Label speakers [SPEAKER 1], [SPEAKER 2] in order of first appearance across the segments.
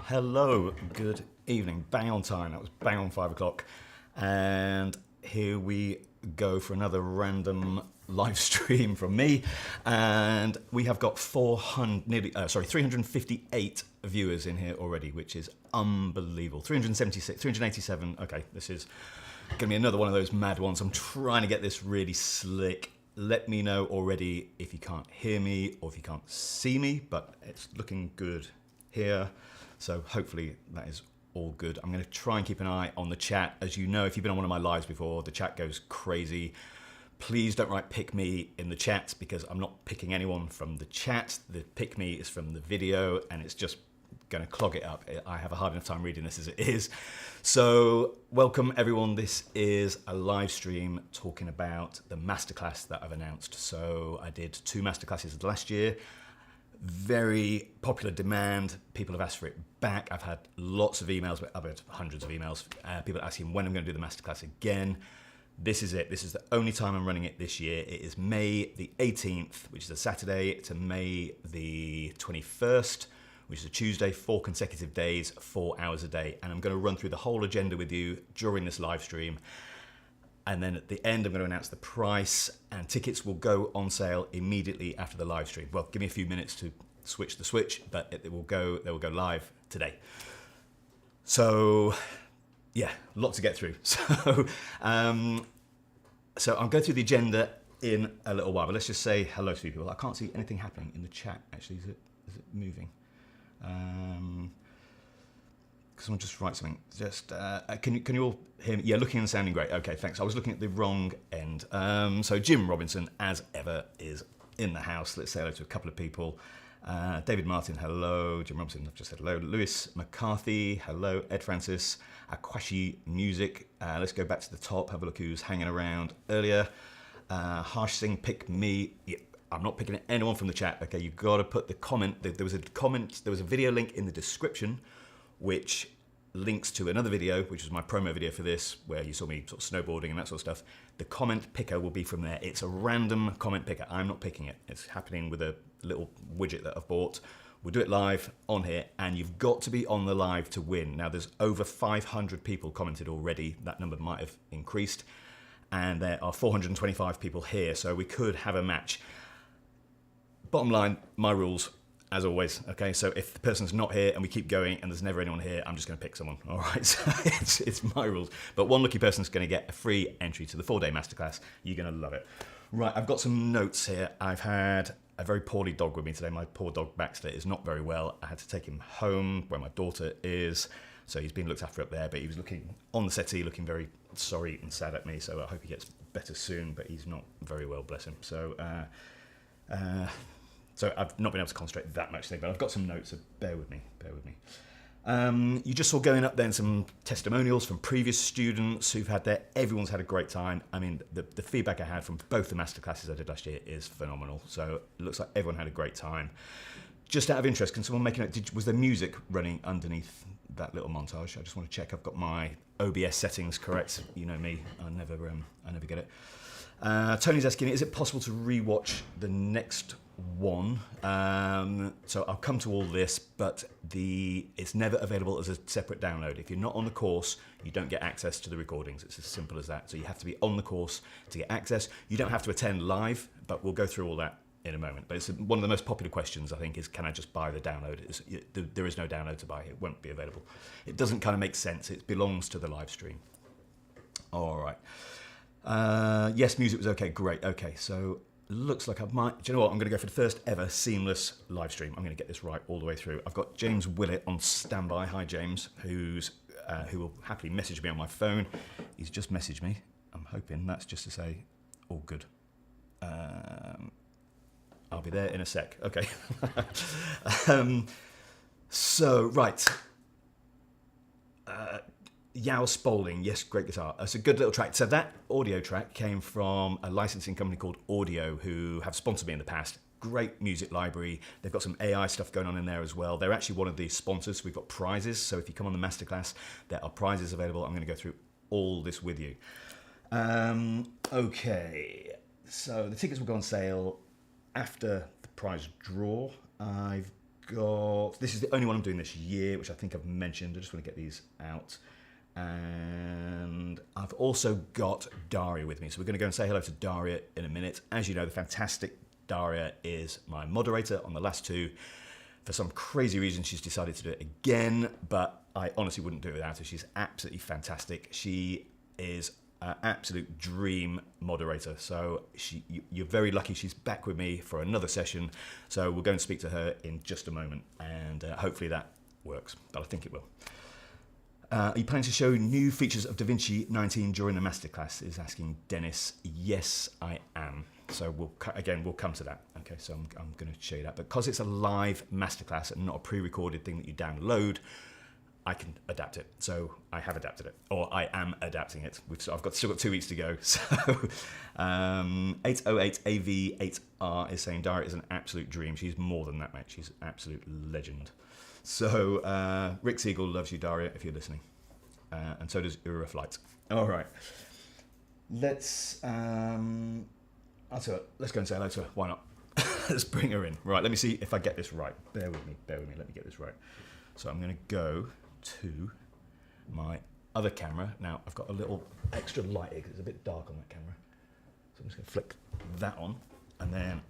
[SPEAKER 1] Hello, good evening. Bang on time. That was bang on 5 o'clock. And here we go for another random live stream from me. And we have got 358 viewers in here already, which is unbelievable. 376, 387. Okay, this is going to be another one of those mad ones. I'm trying to get this really slick. Let me know already if you can't hear me or if you can't see me, but it's looking good here. So hopefully that is all good. I'm going to try and keep an eye on the chat. As you know, if you've been on one of my lives before, the chat goes crazy. Please don't write pick me in the chat because I'm not picking anyone from the chat. The pick me is from the video and it's just going to clog it up. I have a hard enough time reading this as it is. So welcome everyone. This is a live stream talking about the masterclass that I've announced. So I did 2 masterclasses last year. Very popular demand. People have asked for it back. I've had lots of emails, I've had hundreds of emails. People asking when I'm going to do the masterclass again. This is it. This is the only time I'm running it this year. It is May the 18th, which is a Saturday, to May the 21st, which is a Tuesday, 4 consecutive days, 4 hours a day. And I'm going to run through the whole agenda with you during this live stream. And then at the end, I'm going to announce the price, and tickets will go on sale immediately after the live stream. Well, give me a few minutes to switch the switch, but they will go live today. So, yeah, a lot to get through. So I'll go through the agenda in a little while, but let's just say hello to people. I can't see anything happening in the chat, actually. Is it moving? Someone just write something. Just can you all hear me? Yeah, looking and sounding great. Okay, thanks. I was looking at the wrong end. So Jim Robinson, as ever, is in the house. Let's say hello to a couple of people. David Martin, hello. Jim Robinson, I've just said hello. Lewis McCarthy, hello. Ed Francis, Aquashi Music. Let's go back to the top. Have a look who's hanging around earlier. Harsh Singh, pick me. Yeah, I'm not picking anyone from the chat. Okay, you've got to put the comment. There was a comment. There was a video link in the description, which links to another video, which was my promo video for this, where you saw me sort of snowboarding and that sort of stuff. The comment picker will be from there. It's a random comment picker. I'm not picking it. It's happening with a little widget that I've bought. We'll do it live on here, and you've got to be on the live to win. Now, there's over 500 people commented already. That number might have increased, and there are 425 people here, so we could have a match. Bottom line, my rules, as always, okay? So if the person's not here and we keep going and there's never anyone here, I'm just going to pick someone, all right? So it's my rules. But one lucky person's going to get a free entry to the 4-day masterclass. You're going to love it. Right, I've got some notes here. I've had a very poorly dog with me today. My poor dog Baxter is not very well. I had to take him home where my daughter is. So he's been looked after up there, but he was looking on the settee, looking very sorry and sad at me. So I hope he gets better soon, but he's not very well, bless him. So I've not been able to concentrate that much today, but I've got some notes, so bear with me. You just saw going up then some testimonials from previous students who've had there. Everyone's had a great time. I mean, the feedback I had from both the masterclasses I did last year is phenomenal. So it looks like everyone had a great time. Just out of interest, can someone make a note? Was there music running underneath that little montage? I just want to check I've got my OBS settings correct. You know me, I never get it. Tony's asking, is it possible to rewatch the next one? So I'll come to all this, but it's never available as a separate download. If you're not on the course, you don't get access to the recordings. It's as simple as that. So you have to be on the course to get access. You don't have to attend live, but we'll go through all that in a moment. But it's one of the most popular questions, I think, is can I just buy the download? There is no download to buy. It won't be available. It doesn't kind of make sense. It belongs to the live stream. All right. Yes, music was okay. Great. Okay, so looks like I might. Do you know what? I'm going to go for the first ever seamless live stream. I'm going to get this right all the way through. I've got James Willett on standby. Hi, James, who will happily message me on my phone. He's just messaged me. I'm hoping that's just to say all good. I'll be there in a sec. Okay. So right. Yao Spalding, yes, great guitar. It's a good little track. So that audio track came from a licensing company called Audio, who have sponsored me in the past. Great music library. They've got some AI stuff going on in there as well. They're actually one of the sponsors. We've got prizes. So if you come on the masterclass, there are prizes available. I'm going to go through all this with you. Okay. So the tickets will go on sale after the prize draw. I've got, this is the only one I'm doing this year, which I think I've mentioned. I just want to get these out. And I've also got Daria with me. So we're going to go and say hello to Daria in a minute. As you know, the fantastic Daria is my moderator on the last two. For some crazy reason, she's decided to do it again, but I honestly wouldn't do it without her. She's absolutely fantastic. She is an absolute dream moderator. So you're very lucky she's back with me for another session. So we'll go and speak to her in just a moment, and hopefully that works, but I think it will. Are you planning to show new features of DaVinci 19 during the masterclass? Is asking Dennis. Yes, I am. So we'll come to that. Okay, so I'm going to show you that. But because it's a live masterclass and not a pre-recorded thing that you download, I can adapt it. So I have adapted it, or I am adapting it. Still got 2 weeks to go. So 808AV8R is saying Daria is an absolute dream. She's more than that, mate. She's an absolute legend. So Rick Siegel loves you, Daria, if you're listening. And so does Euroflight. All right. Let's I'll tell you what, let's go and say hello to her. Why not? Let's bring her in. Right, let me see if I get this right. Bear with me. Let me get this right. So I'm going to go to my other camera. Now, I've got a little extra light here because it's a bit dark on that camera. So I'm just going to flick that on, and then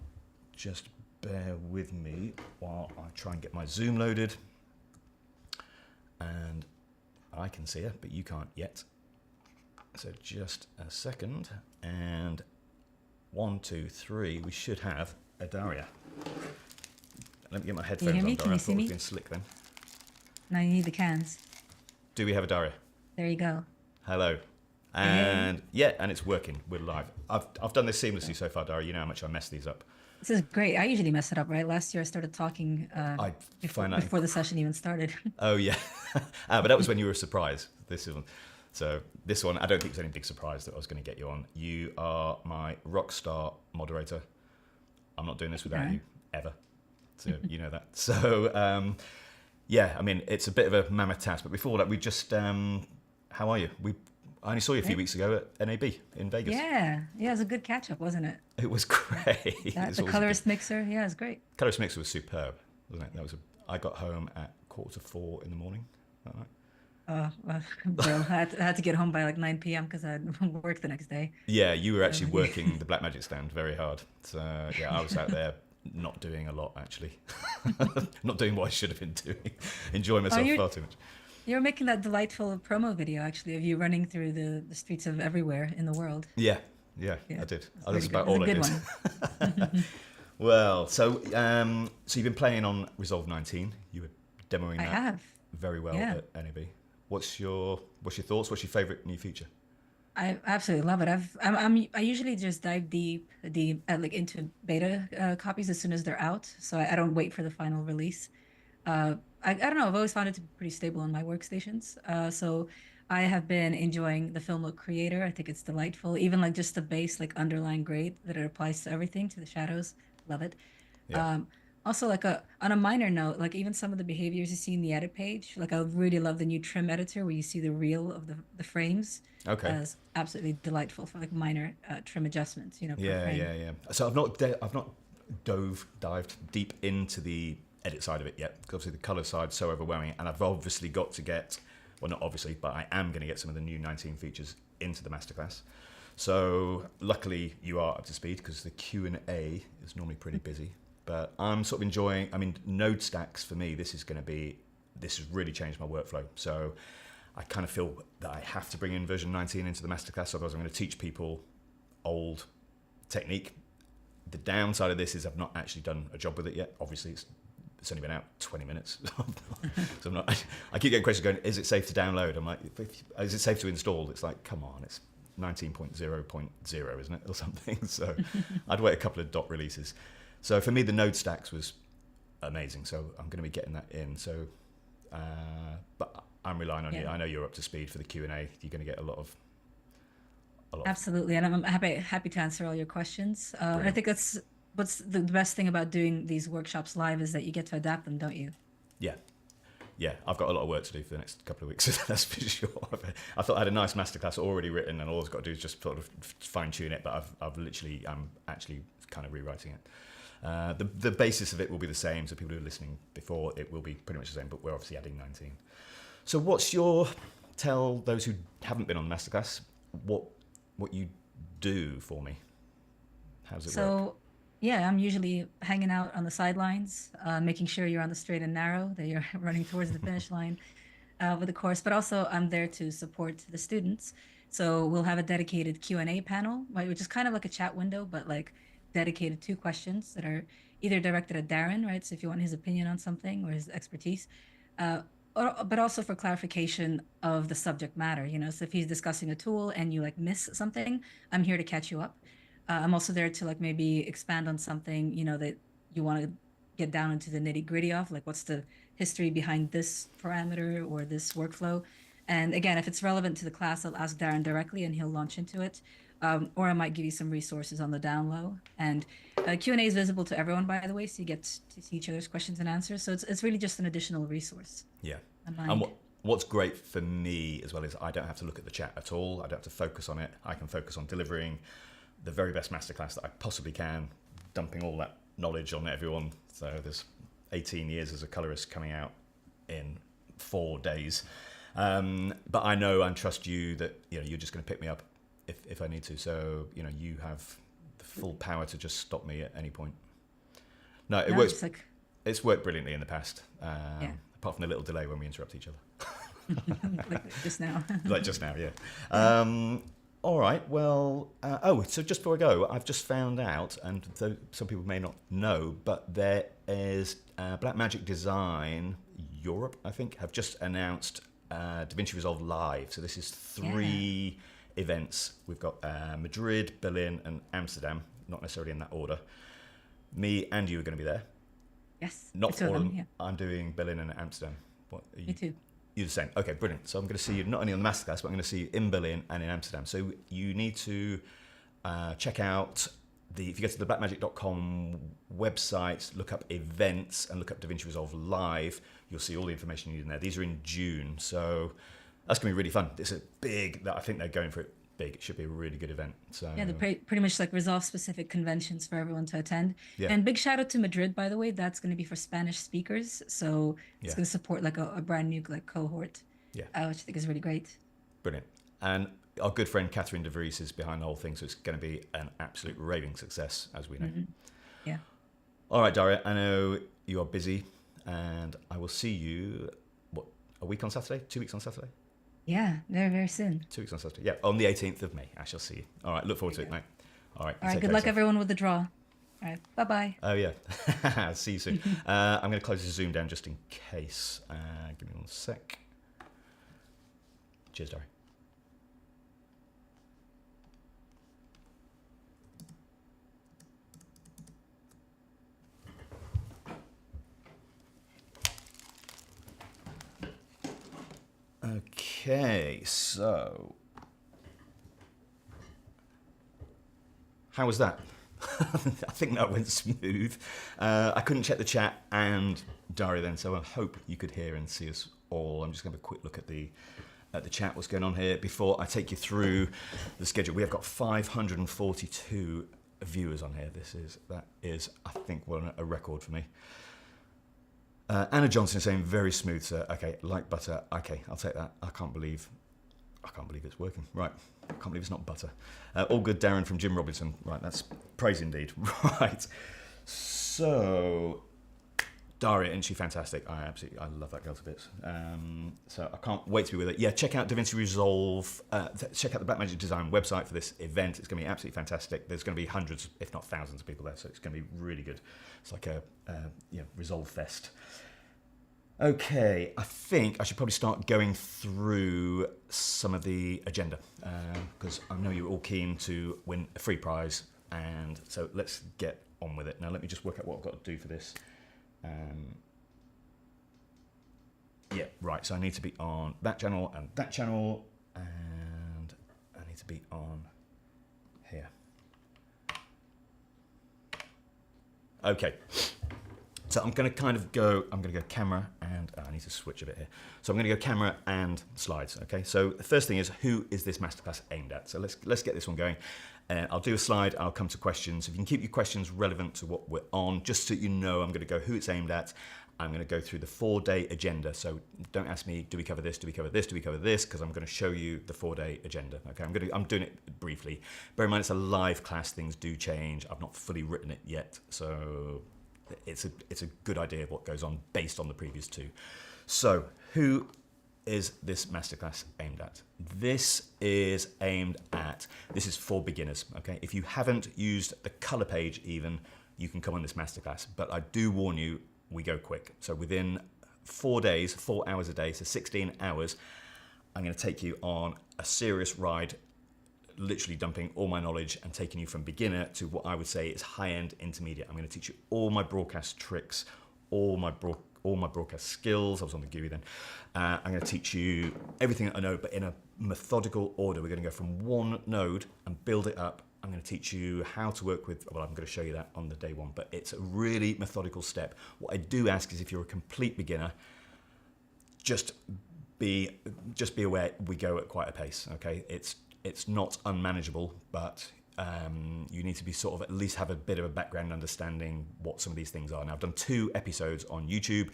[SPEAKER 1] just bear with me while I try and get my zoom loaded. And I can see her, but you can't yet. So just a second, and 1, 2, 3, we should have a Daria. Let me get my headphones on, Daria.
[SPEAKER 2] Can you see me?
[SPEAKER 1] Being slick then.
[SPEAKER 2] Now you need the cans.
[SPEAKER 1] Do we have a Daria?
[SPEAKER 2] There you go.
[SPEAKER 1] Hello. And yeah, and it's working. We're live. I've done this seamlessly so far, Daria. You know how much I mess these up.
[SPEAKER 2] This is great. I usually mess it up, right? Last year I started talking before the session even started.
[SPEAKER 1] Oh yeah, but that was when you were surprised. This one. So this one, I don't think it's any big surprise that I was going to get you on. You are my rock star moderator. I'm not doing this without you ever. So you know that. So yeah, I mean it's a bit of a mammoth task. But before that, we just how are you? I only saw you a few weeks ago at NAB in Vegas.
[SPEAKER 2] Yeah, it was a good catch up, wasn't it?
[SPEAKER 1] It was great.
[SPEAKER 2] The colorist mixer, yeah, it was great.
[SPEAKER 1] Colorist mixer was superb, wasn't it? I got home at 3:45 in the morning. Is that right?
[SPEAKER 2] Bro, I had to get home by like 9 p.m. because I had work the next day.
[SPEAKER 1] Yeah, you were actually working the Black Magic stand very hard. So yeah, I was out there not doing a lot actually, not doing what I should have been doing, enjoying myself far too much.
[SPEAKER 2] You're making that delightful promo video actually of you running through the streets of everywhere in the world.
[SPEAKER 1] Yeah, I did. That's about all I did.
[SPEAKER 2] One.
[SPEAKER 1] Well, so you've been playing on Resolve 19. You were demoing that.
[SPEAKER 2] I have.
[SPEAKER 1] Very well at NAB. What's your thoughts? What's your favorite new feature?
[SPEAKER 2] I absolutely love it. I usually just dive deep like into beta copies as soon as they're out, so I don't wait for the final release. I don't know. I've always found it to be pretty stable on my workstations. So I have been enjoying the Film Look Creator. I think it's delightful. Even like just the base like underlying grade that it applies to everything, to the shadows. Love it.
[SPEAKER 1] Yeah.
[SPEAKER 2] Also, like on a minor note, like even some of the behaviors you see in the edit page, like I really love the new trim editor where you see the reel of the frames.
[SPEAKER 1] Okay.
[SPEAKER 2] It's absolutely delightful for like minor trim adjustments. You know.
[SPEAKER 1] Yeah. So I've not dived deep into the edit side of it yet, because obviously the color side's so overwhelming, and I've obviously got to get, well, not obviously, but I am going to get some of the new 19 features into the masterclass. So luckily you are up to speed, because the Q&A is normally pretty busy. But I'm sort of enjoying, I mean, node stacks for me, this has really changed my workflow. So I kind of feel that I have to bring in version 19 into the masterclass, otherwise I'm going to teach people old technique. The downside of this is I've not actually done a job with it yet. Obviously, it's only been out 20 minutes. So I keep getting questions going, is it safe to download? I'm like, is it safe to install? It's like, come on, it's 19.0.0, isn't it? Or something. So I'd wait a couple of dot releases. So for me, the node stacks was amazing. So I'm going to be getting that in. So, but I'm relying on you. I know you're up to speed for the Q&A. You're going to get a lot of.
[SPEAKER 2] Absolutely, and I'm happy to answer all your questions. And I think that's what's the best thing about doing these workshops live is that you get to adapt them, don't you?
[SPEAKER 1] Yeah, I've got a lot of work to do for the next couple of weeks, that's for sure. I thought I had a nice masterclass already written, and all I've got to do is just sort of fine tune it. But I'm actually kind of rewriting it. The basis of it will be the same. So people who are listening before, it will be pretty much the same, but we're obviously adding 19. So tell those who haven't been on the masterclass what you do for me. How does it work?
[SPEAKER 2] So, yeah, I'm usually hanging out on the sidelines, making sure you're on the straight and narrow, that you're running towards the finish line with the course. But also, I'm there to support the students. So we'll have a dedicated Q&A panel, right, which is kind of like a chat window, but like dedicated to questions that are either directed at Darren, right? So if you want his opinion on something or his expertise, uh, but also for clarification of the subject matter, you know. So if he's discussing a tool and you like miss something, I'm here to catch you up. I'm also there to like maybe expand on something, you know, that you want to get down into the nitty gritty of, like what's the history behind this parameter or this workflow. And again, if it's relevant to the class, I'll ask Darren directly and he'll launch into it. Or I might give you some resources on the down low. And Q&A is visible to everyone, by the way, so you get to see each other's questions and answers. So it's really just an additional resource.
[SPEAKER 1] Yeah. And what's great for me as well is I don't have to look at the chat at all. I don't have to focus on it. I can focus on delivering the very best masterclass that I possibly can, dumping all that knowledge on everyone. So there's 18 years as a colorist coming out in 4 days. But I know and trust you that you're just going to pick me up if I need to. So you have the full power to just stop me at any point. No, it works. It's worked brilliantly in the past. Apart from the little delay when we interrupt each other.
[SPEAKER 2] Like just now.
[SPEAKER 1] Like just now, yeah. All right, well, so just before I go, I've just found out, and some people may not know, but there is Blackmagic Design Europe, I think, have just announced DaVinci Resolve Live. So this is 3 events. We've got Madrid, Berlin, and Amsterdam, not necessarily in that order. Me and you are going to be there.
[SPEAKER 2] Yes.
[SPEAKER 1] Not all of them. Yeah. I'm doing Berlin and Amsterdam.
[SPEAKER 2] Me too.
[SPEAKER 1] You're the same. Okay, brilliant. So I'm going to see you not only on the masterclass, but I'm going to see you in Berlin and in Amsterdam. So you need to check out if you go to the blackmagic.com website, look up events and look up DaVinci Resolve Live, you'll see all the information you need in there. These are in June. So that's going to be really fun. It's a big, I think they're going for it big. It should be a really good event. So
[SPEAKER 2] yeah, they're pretty much like Resolve specific conventions for everyone to attend.
[SPEAKER 1] Yeah.
[SPEAKER 2] And big shout out to Madrid, by the way. That's going to be for Spanish speakers, so it's going to support like a brand new like cohort, which I think is really great.
[SPEAKER 1] Brilliant. And our good friend Catherine de Vries is behind the whole thing, so it's going to be an absolute raving success, as we know.
[SPEAKER 2] Mm-hmm. Yeah.
[SPEAKER 1] All right, Daria, I know you are busy, and I will see you a week on Saturday, 2 weeks on Saturday.
[SPEAKER 2] Yeah, very, very soon.
[SPEAKER 1] 2 weeks on Saturday. Yeah, on the 18th of May. I shall see you. All right, look forward to it, mate. All right.
[SPEAKER 2] All right, good luck, everyone, with the draw. All right, bye-bye.
[SPEAKER 1] Oh, yeah. See you soon. I'm going to close the Zoom down just in case. Give me 1 sec. Cheers, Dari. Okay, so how was that? I think that went smooth. I couldn't check the chat and Dari then, so I hope you could hear and see us all. I'm just going to have a quick look at the chat, what's going on here, before I take you through the schedule. We have got 542 viewers on here. That is, I think, a record for me. Anna Johnson is saying very smooth, sir. Okay, like butter. Okay, I'll take that. I can't believe it's working. Right, I can't believe it's not butter. All good, Darren from Jim Robinson. Right, that's praise indeed. Right, so Daria, isn't she fantastic? I love that girl to bits. So I can't wait to be with her. Yeah, check out DaVinci Resolve. Check out the Blackmagic Design website for this event. It's going to be absolutely fantastic. There's going to be hundreds, if not thousands, of people there. So it's going to be really good. It's like a Resolve Fest. Okay, I think I should probably start going through some of the agenda because I know you're all keen to win a free prize, and so let's get on with it. Now let me just work out what I've got to do for this. Yeah, right, so I need to be on that channel, and I need to be on here. Okay. So I'm going to go camera and I need to switch a bit here. So I'm going to go camera and slides. Okay. So the first thing is, who is this masterclass aimed at? So let's get this one going. I'll do a slide, I'll come to questions. If you can keep your questions relevant to what we're on, just so you know, I'm going to go who it's aimed at. I'm going to go through the 4-day agenda. So don't ask me, do we cover this, do we cover this, do we cover this? Because I'm going to show you the 4-day agenda. Okay, I'm doing it briefly. Bear in mind, it's a live class, things do change. I've not fully written it yet. So it's a good idea of what goes on based on the previous 2. So who is this masterclass aimed at? This is for beginners, okay? If you haven't used the color page even, you can come on this masterclass, but I do warn you, we go quick. So within 4 days, 4 hours a day, so 16 hours, I'm gonna take you on a serious ride, literally dumping all my knowledge and taking you from beginner to what I would say is high-end intermediate. I'm gonna teach you all my broadcast tricks, all my broadcast skills. I was on the GUI then. I'm going to teach you everything that I know, but in a methodical order. We're going to go from one node and build it up. I'm going to teach you how to work with, well, I'm going to show you that on the day 1, but it's a really methodical step. What I do ask is if you're a complete beginner, just be aware we go at quite a pace, okay? It's not unmanageable, but you need to be sort of at least have a bit of a background understanding what some of these things are. Now, I've done 2 episodes on YouTube.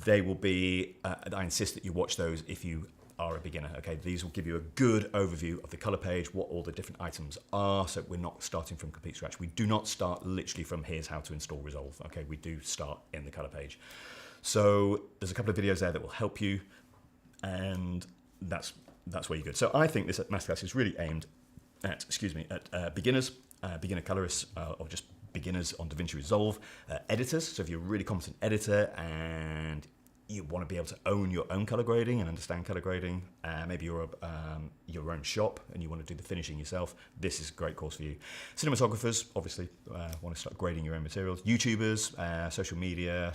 [SPEAKER 1] They will be, I insist that you watch those if you are a beginner, okay? These will give you a good overview of the color page, what all the different items are, so we're not starting from complete scratch. We do not start literally from here's how to install Resolve, okay? We do start in the color page. So there's a couple of videos there that will help you, and that's where you're good. So I think this masterclass is really aimed at beginners, beginner colorists, or just beginners on DaVinci Resolve, editors. So if you're a really competent editor and you want to be able to own your own color grading and understand color grading, maybe you're your own shop and you want to do the finishing yourself, this is a great course for you. Cinematographers, obviously, want to start grading your own materials. YouTubers, social media,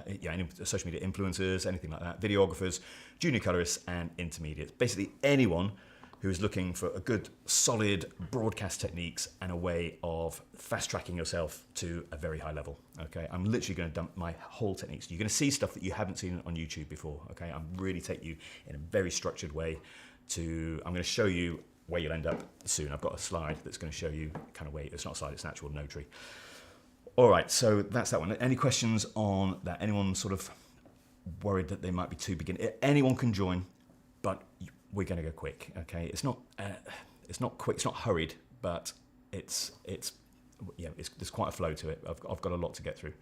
[SPEAKER 1] any social media influencers, anything like that. Videographers, junior colorists, and intermediates. Basically anyone who is looking for a good, solid broadcast techniques and a way of fast-tracking yourself to a very high level, okay? I'm literally gonna dump my whole techniques. You're gonna see stuff that you haven't seen on YouTube before, okay? I'm really take you in a very structured way I'm gonna show you where you'll end up soon. I've got a slide that's gonna show you kind of where, it's not a slide, it's an actual notary. All right, so that's that one. Any questions on that? Anyone sort of worried that they might be too beginner? Anyone can join, but we're going to go quick, okay? It's not quick, it's not hurried, but there's quite a flow to it. I've got a lot to get through.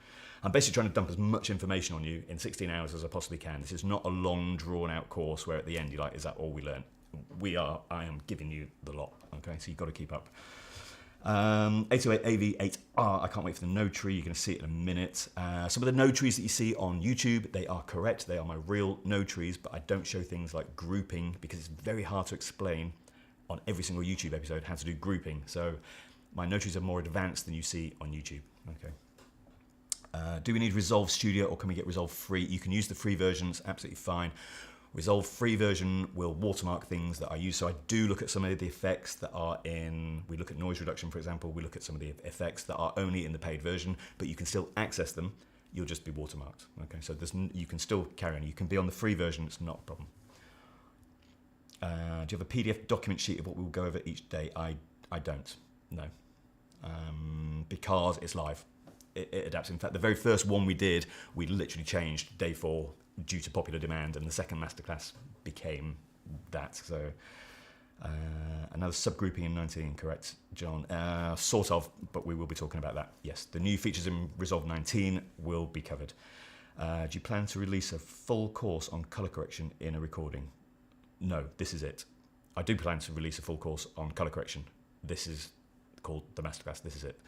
[SPEAKER 1] I'm basically trying to dump as much information on you in 16 hours as I possibly can. This is not a long, drawn-out course where at the end you're like, is that all we learn? I am giving you the lot, okay? So you've got to keep up. 808 AV8R, I can't wait for the notary. You're going to see it in a minute. Some of the notaries that you see on YouTube, they are correct. They are my real notaries, but I don't show things like grouping because it's very hard to explain on every single YouTube episode how to do grouping. So my notaries are more advanced than you see on YouTube. Okay. Do we need Resolve Studio or can we get Resolve free? You can use the free version, it's absolutely fine. Resolve free version will watermark things that I use. So I do look at some of the effects that are we look at noise reduction, for example. We look at some of the effects that are only in the paid version, but you can still access them. You'll just be watermarked. Okay, so you can still carry on. You can be on the free version, it's not a problem. Do you have a PDF document sheet of what we'll go over each day? I don't, no. Because it's live. It adapts. In fact, the very first one we did, we literally changed day 4 due to popular demand, and the second masterclass became that. So another subgrouping in 19, correct, John? Sort of, but we will be talking about that. Yes, the new features in Resolve 19 will be covered. Do you plan to release a full course on color correction in a recording? No, this is it. I do plan to release a full course on color correction. This is called the masterclass. This is it.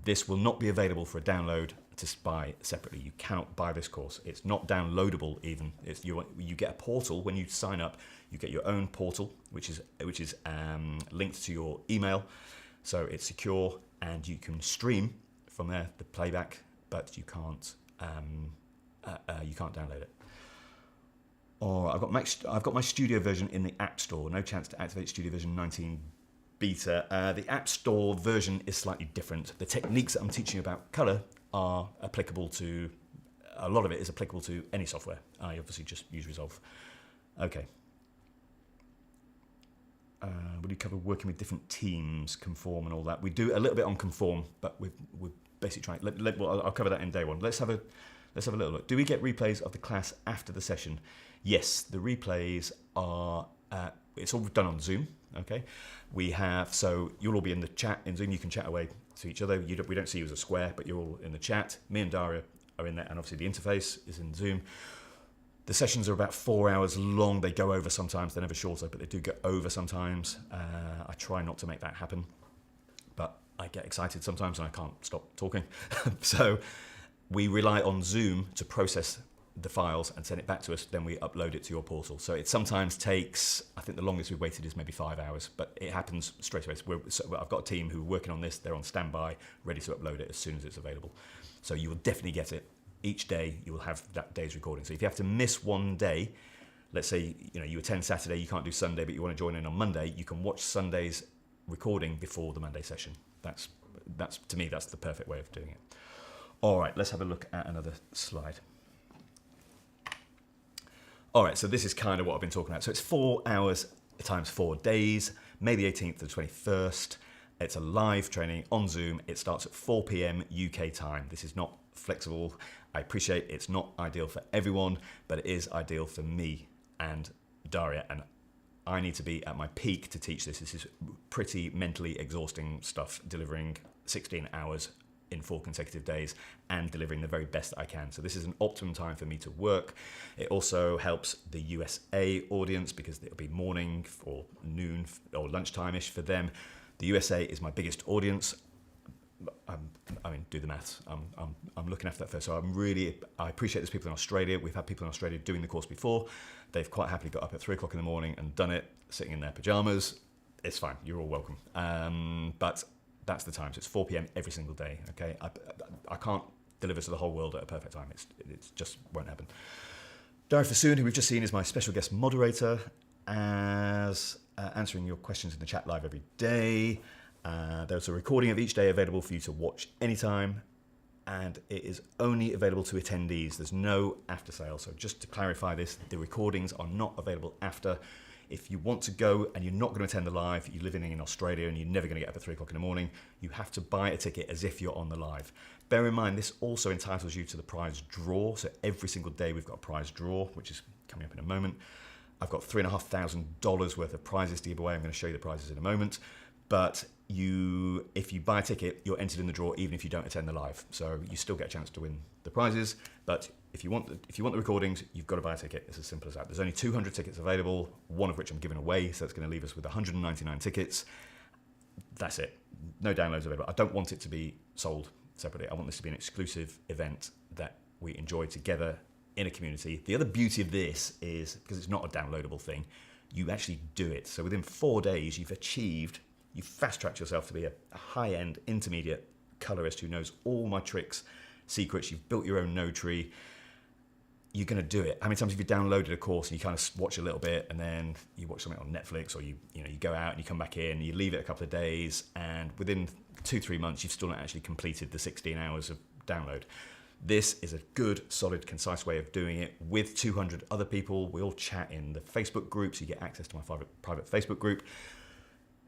[SPEAKER 1] This will not be available for a download to buy separately. You cannot buy this course. It's not downloadable even. You get a portal when you sign up. You get your own portal, which is linked to your email, so it's secure and you can stream from there the playback, but you can't download it. Or I've got my Studio version in the App Store. No chance to activate Studio version 19 beta. The App Store version is slightly different. The techniques that I'm teaching about color are applicable to, a lot of it is applicable to any software. I obviously just use Resolve. Okay. Will you cover working with different teams, conform and all that? We do a little bit on conform, but we're basically trying. Well, I'll cover that in day one. Let's have a little look. Do we get replays of the class after the session? Yes, the replays are. It's all done on Zoom. Okay, so you'll all be in the chat in Zoom. You can chat away to each other. We don't see you as a square, but you're all in the chat. Me and Daria are in there, and obviously the interface is in Zoom. The sessions are about 4 hours long. They go over sometimes. They're never shorter, but they do go over sometimes. I try not to make that happen, but I get excited sometimes and I can't stop talking. So we rely on Zoom to process the files and send it back to us. Then we upload it to your portal. So it sometimes takes, I think the longest we've waited is maybe 5 hours, but it happens straight away. I've got a team who are working on this. They're on standby, ready to upload it as soon as it's available. So you will definitely get it. Each day you will have that day's recording. So if you have to miss one day, let's say you attend Saturday, you can't do Sunday, but you want to join in on Monday, you can watch Sunday's recording before the Monday session. That's to me, that's the perfect way of doing it. All right, let's have a look at another slide. All right, so this is kind of what I've been talking about. So it's 4 hours times 4 days, May the 18th to the 21st. It's a live training on Zoom. It starts at 4 p.m. UK time. This is not flexible. I appreciate it's not ideal for everyone, but it is ideal for me and Daria, and I need to be at my peak to teach this. This is pretty mentally exhausting stuff, delivering 16 hours in 4 consecutive days and delivering the very best that I can. So this is an optimum time for me to work. It also helps the USA audience because it'll be morning or noon or lunchtime-ish for them. The USA is my biggest audience. I mean, do the maths. I'm looking after that first. So I appreciate there's people in Australia. We've had people in Australia doing the course before. They've quite happily got up at 3 o'clock in the morning and done it, sitting in their pajamas. It's fine. You're all welcome. But that's the time. So it's 4 p.m. every single day. Okay. I can't deliver to the whole world at a perfect time. It just won't happen. Darren Mostyn, who we've just seen, is my special guest moderator, as answering your questions in the chat live every day. There's a recording of each day available for you to watch anytime, and it is only available to attendees. There's no after sale. So just to clarify this, the recordings are not available after. If you want to go and you're not going to attend the live, you're living in Australia and you're never going to get up at 3 o'clock in the morning, you have to buy a ticket as if you're on the live. Bear in mind, this also entitles you to the prize draw. So every single day we've got a prize draw, which is coming up in a moment. I've got $3,500 worth of prizes to give away. I'm going to show you the prizes in a moment. But if you buy a ticket, you're entered in the draw even if you don't attend the live. So you still get a chance to win the prizes. But if you want the recordings, you've got to buy a ticket. It's as simple as that. There's only 200 tickets available, one of which I'm giving away. So that's going to leave us with 199 tickets. That's it. No downloads available. I don't want it to be sold separately. I want this to be an exclusive event that we enjoy together in a community. The other beauty of this is, because it's not a downloadable thing, you actually do it. So within 4 days, you've fast-tracked yourself to be a high-end, intermediate colorist who knows all my tricks, secrets. You've built your own node tree. You're going to do it. How many times have you downloaded a course and you kind of watch a little bit and then you watch something on Netflix, or you go out and you come back in, you leave it a couple of days, and within 2-3 months, you've still not actually completed the 16 hours of download. This is a good, solid, concise way of doing it with 200 other people. We all chat in the Facebook group, so you get access to my private Facebook group.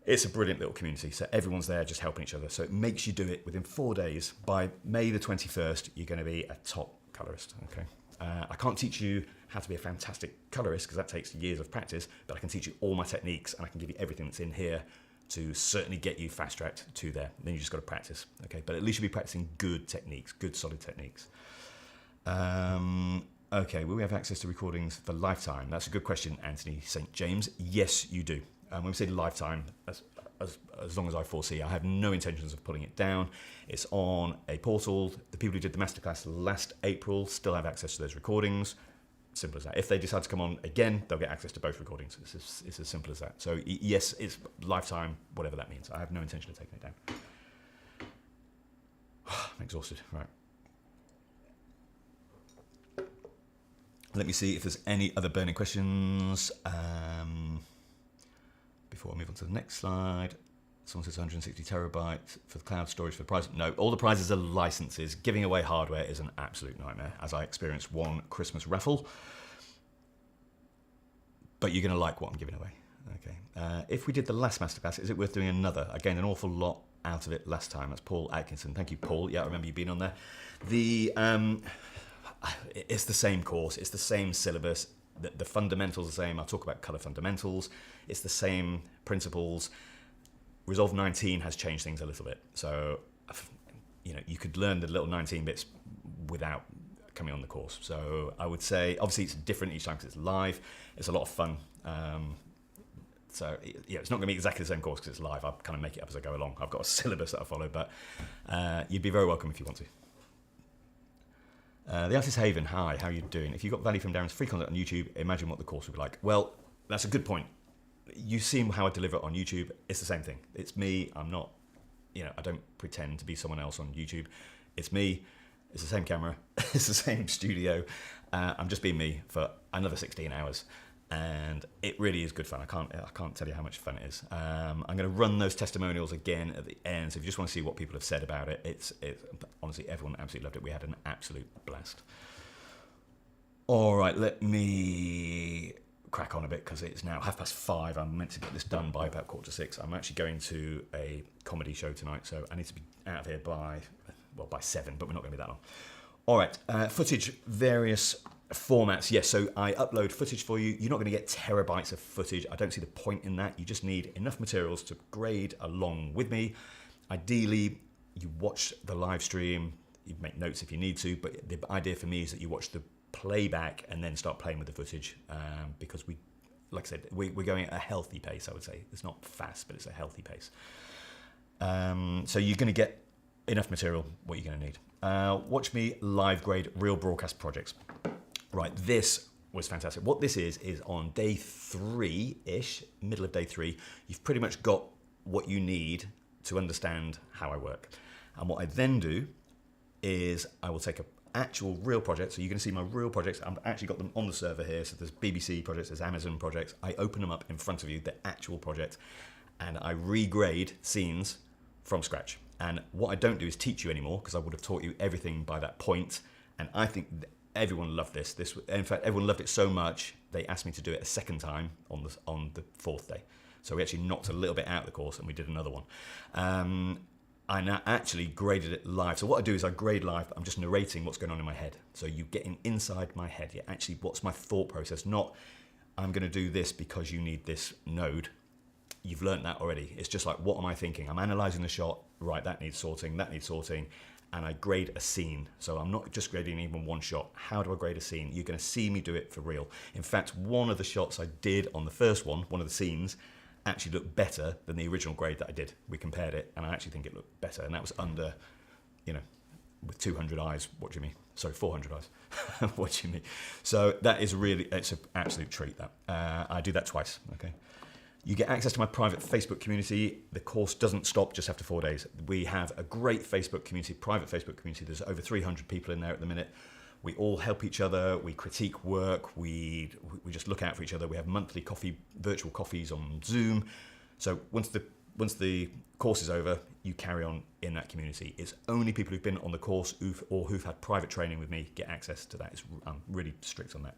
[SPEAKER 1] It's a brilliant little community, so everyone's there just helping each other. So it makes you do it within 4 days. By May the 21st, you're going to be a top colorist. Okay. I can't teach you how to be a fantastic colorist because that takes years of practice, but I can teach you all my techniques and I can give you everything that's in here to certainly get you fast-tracked to there. Then you just got to practice, okay? But at least you'll be practicing good techniques, good solid techniques. Okay, will we have access to recordings for lifetime? That's a good question, Anthony St. James. Yes, you do. When we say lifetime, as long as I foresee, I have no intentions of pulling it down. It's on a portal. The people who did the masterclass last April still have access to those recordings. Simple as that. If they decide to come on again, they'll get access to both recordings. It's as simple as that. So yes, it's lifetime, whatever that means. I have no intention of taking it down. I'm exhausted. Right. Let me see if there's any other burning questions. Before I move on to the next slide. Someone says 160 terabytes for the cloud storage for the prize. No, all the prizes are licenses. Giving away hardware is an absolute nightmare, as I experienced one Christmas raffle. But you're going to like what I'm giving away. Okay. If we did the last masterclass, is it worth doing another? I gained an awful lot out of it last time. That's Paul Atkinson. Thank you, Paul. Yeah, I remember you being on there. It's the same course. It's the same syllabus. The fundamentals are the same. I'll talk about colour fundamentals. It's the same principles. Resolve 19 has changed things a little bit. So, you could learn the little 19 bits without coming on the course. So I would say, obviously it's different each time because it's live. It's a lot of fun. So it's not going to be exactly the same course because it's live. I'll kind of make it up as I go along. I've got a syllabus that I follow, but you'd be very welcome if you want to. The Artist Haven, hi, how are you doing? If you got value from Darren's free content on YouTube, imagine what the course would be like. Well, that's a good point. You've seen how I deliver it on YouTube. It's the same thing. It's me. I'm not, I don't pretend to be someone else on YouTube. It's me. It's the same camera. It's the same studio. I'm just being me for another 16 hours. And it really is good fun. I can't tell you how much fun it is. I'm going to run those testimonials again at the end. So if you just want to see what people have said about it, it's honestly, everyone absolutely loved it. We had an absolute blast. All right, let me crack on a bit because it's now 5:30. I'm meant to get this done by about 5:45. I'm actually going to a comedy show tonight, so I need to be out of here by 7, but we're not going to be that long. All right, footage, various formats. Yes, so I upload footage for you. You're not going to get terabytes of footage. I don't see the point in that. You just need enough materials to grade along with me. Ideally, you watch the live stream. You make notes if you need to, but the idea for me is that you watch the playback and then start playing with the footage because like I said, we're going at a healthy pace, I would say. It's not fast, but it's a healthy pace. So you're going to get enough material, what you're going to need. Watch me live grade real broadcast projects. Right, this was fantastic. What this is on day 3-ish, middle of day 3, you've pretty much got what you need to understand how I work. And what I then do is I will take an actual real project. So you're going to see my real projects. I've actually got them on the server here. So there's BBC projects, there's Amazon projects. I open them up in front of you, the actual project, and I regrade scenes from scratch. And what I don't do is teach you anymore because I would have taught you everything by that point. And I think everyone loved this. In fact, everyone loved it so much they asked me to do it a second time on the 4th day. So we actually knocked a little bit out of the course and we did another one. I now actually graded it live. So what I do is I grade live, but I'm just narrating what's going on in my head. So you're getting inside my head. You're actually, what's my thought process? Not, I'm going to do this because you need this node. You've learned that already. It's just like, what am I thinking? I'm analysing the shot. Right, that needs sorting, and I grade a scene. So I'm not just grading even one shot. How do I grade a scene? You're going to see me do it for real. In fact, one of the shots I did on the first one of the scenes, actually looked better than the original grade that I did. We compared it, and I actually think it looked better. And that was under, with 200 eyes watching me. Sorry, 400 eyes watching me. So that is really, it's an absolute treat, that. I do that twice, okay? You get access to my private Facebook community. The course doesn't stop just after 4 days. We have a great Facebook community, private Facebook community. There's over 300 people in there at the minute. We all help each other. We critique work. We just look out for each other. We have monthly virtual coffees on Zoom. So once the course is over, you carry on in that community. It's only people who've been on the course or who've had private training with me get access to that. I'm really strict on that.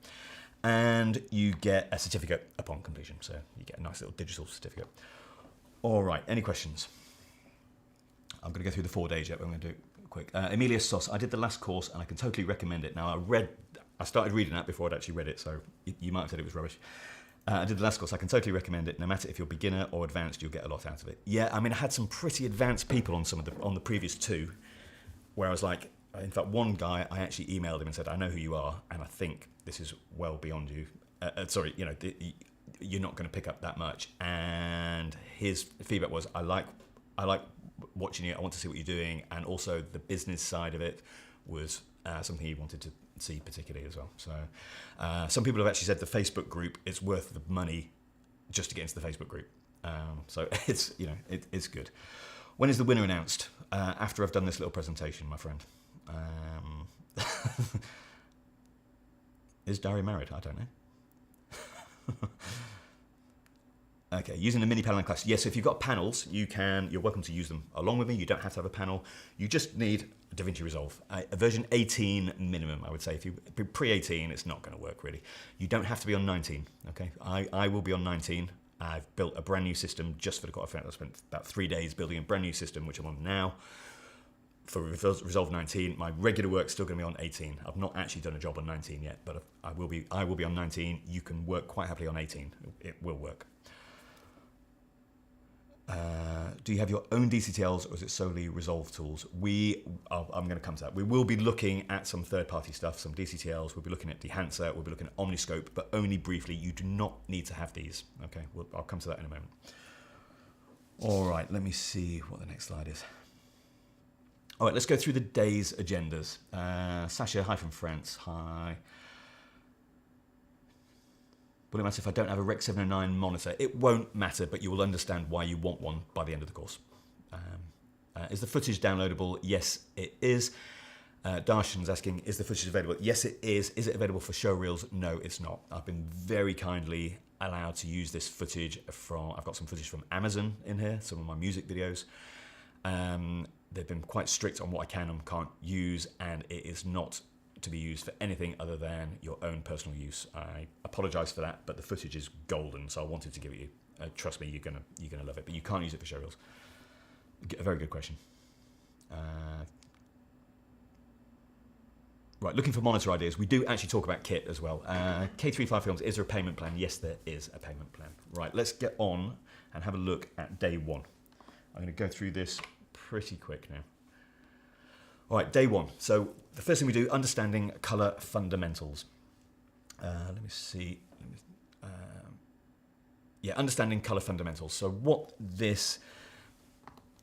[SPEAKER 1] And you get a certificate upon completion. So you get a nice little digital certificate. All right, any questions? I'm going to go through the 4 days yet, but I'm going to do it quick. Amelia Sauce, I did the last course and I can totally recommend it. Now, I started reading that before I'd actually read it, so you might have said it was rubbish. I did the last course. I can totally recommend it. No matter if you're beginner or advanced, you'll get a lot out of it. Yeah, I mean, I had some pretty advanced people on on the previous 2, where I was like, in fact, one guy, I actually emailed him and said, I know who you are, and I think this is well beyond you. You're not going to pick up that much. And his feedback was, I like watching you. I want to see what you're doing. And also the business side of it was something he wanted to see particularly as well. So some people have actually said the Facebook group is worth the money just to get into the Facebook group. So it's, it's good. When is the winner announced? After I've done this little presentation, my friend. Is Darren married? I don't know. Okay, using the mini panel in class. Yes, if you've got panels, you're welcome to use them along with me. You don't have to have a panel. You just need DaVinci Resolve. A version 18 minimum, I would say. If you pre-18, it's not going to work really. You don't have to be on 19, okay? I will be on 19. I've built a brand new system just for the course. I spent about 3 days building a brand new system, which I'm on now. For Resolve 19, my regular work's still going to be on 18. I've not actually done a job on 19 yet, but I will be on 19. You can work quite happily on 18. It will work. Do you have your own DCTLs or is it solely Resolve tools? I'm going to come to that. We will be looking at some third-party stuff, some DCTLs. We'll be looking at Dehancer. We'll be looking at Omniscope, but only briefly. You do not need to have these. Okay, I'll come to that in a moment. All right, let me see what the next slide is. All right, let's go through the day's agendas. Sasha, hi from France. Hi. Will it matter if I don't have a Rec 709 monitor? It won't matter, but you will understand why you want one by the end of the course. Is the footage downloadable? Yes, it is. Darshan's asking, is the footage available? Yes, it is. Is it available for show reels? No, it's not. I've been very kindly allowed to use this footage I've got some footage from Amazon in here, some of my music videos. They've been quite strict on what I can and can't use, and it is not to be used for anything other than your own personal use. I apologise for that, but the footage is golden, so I wanted to give it you. Trust me, you're gonna love it, but you can't use it for show reels. A very good question. Right, looking for monitor ideas. We do actually talk about kit as well. K35 Films, is there a payment plan? Yes, there is a payment plan. Right, let's get on and have a look at day one. I'm going to go through this pretty quick now. All right, day one. So the first thing we do, understanding colour fundamentals. Let me see. Understanding colour fundamentals. So what this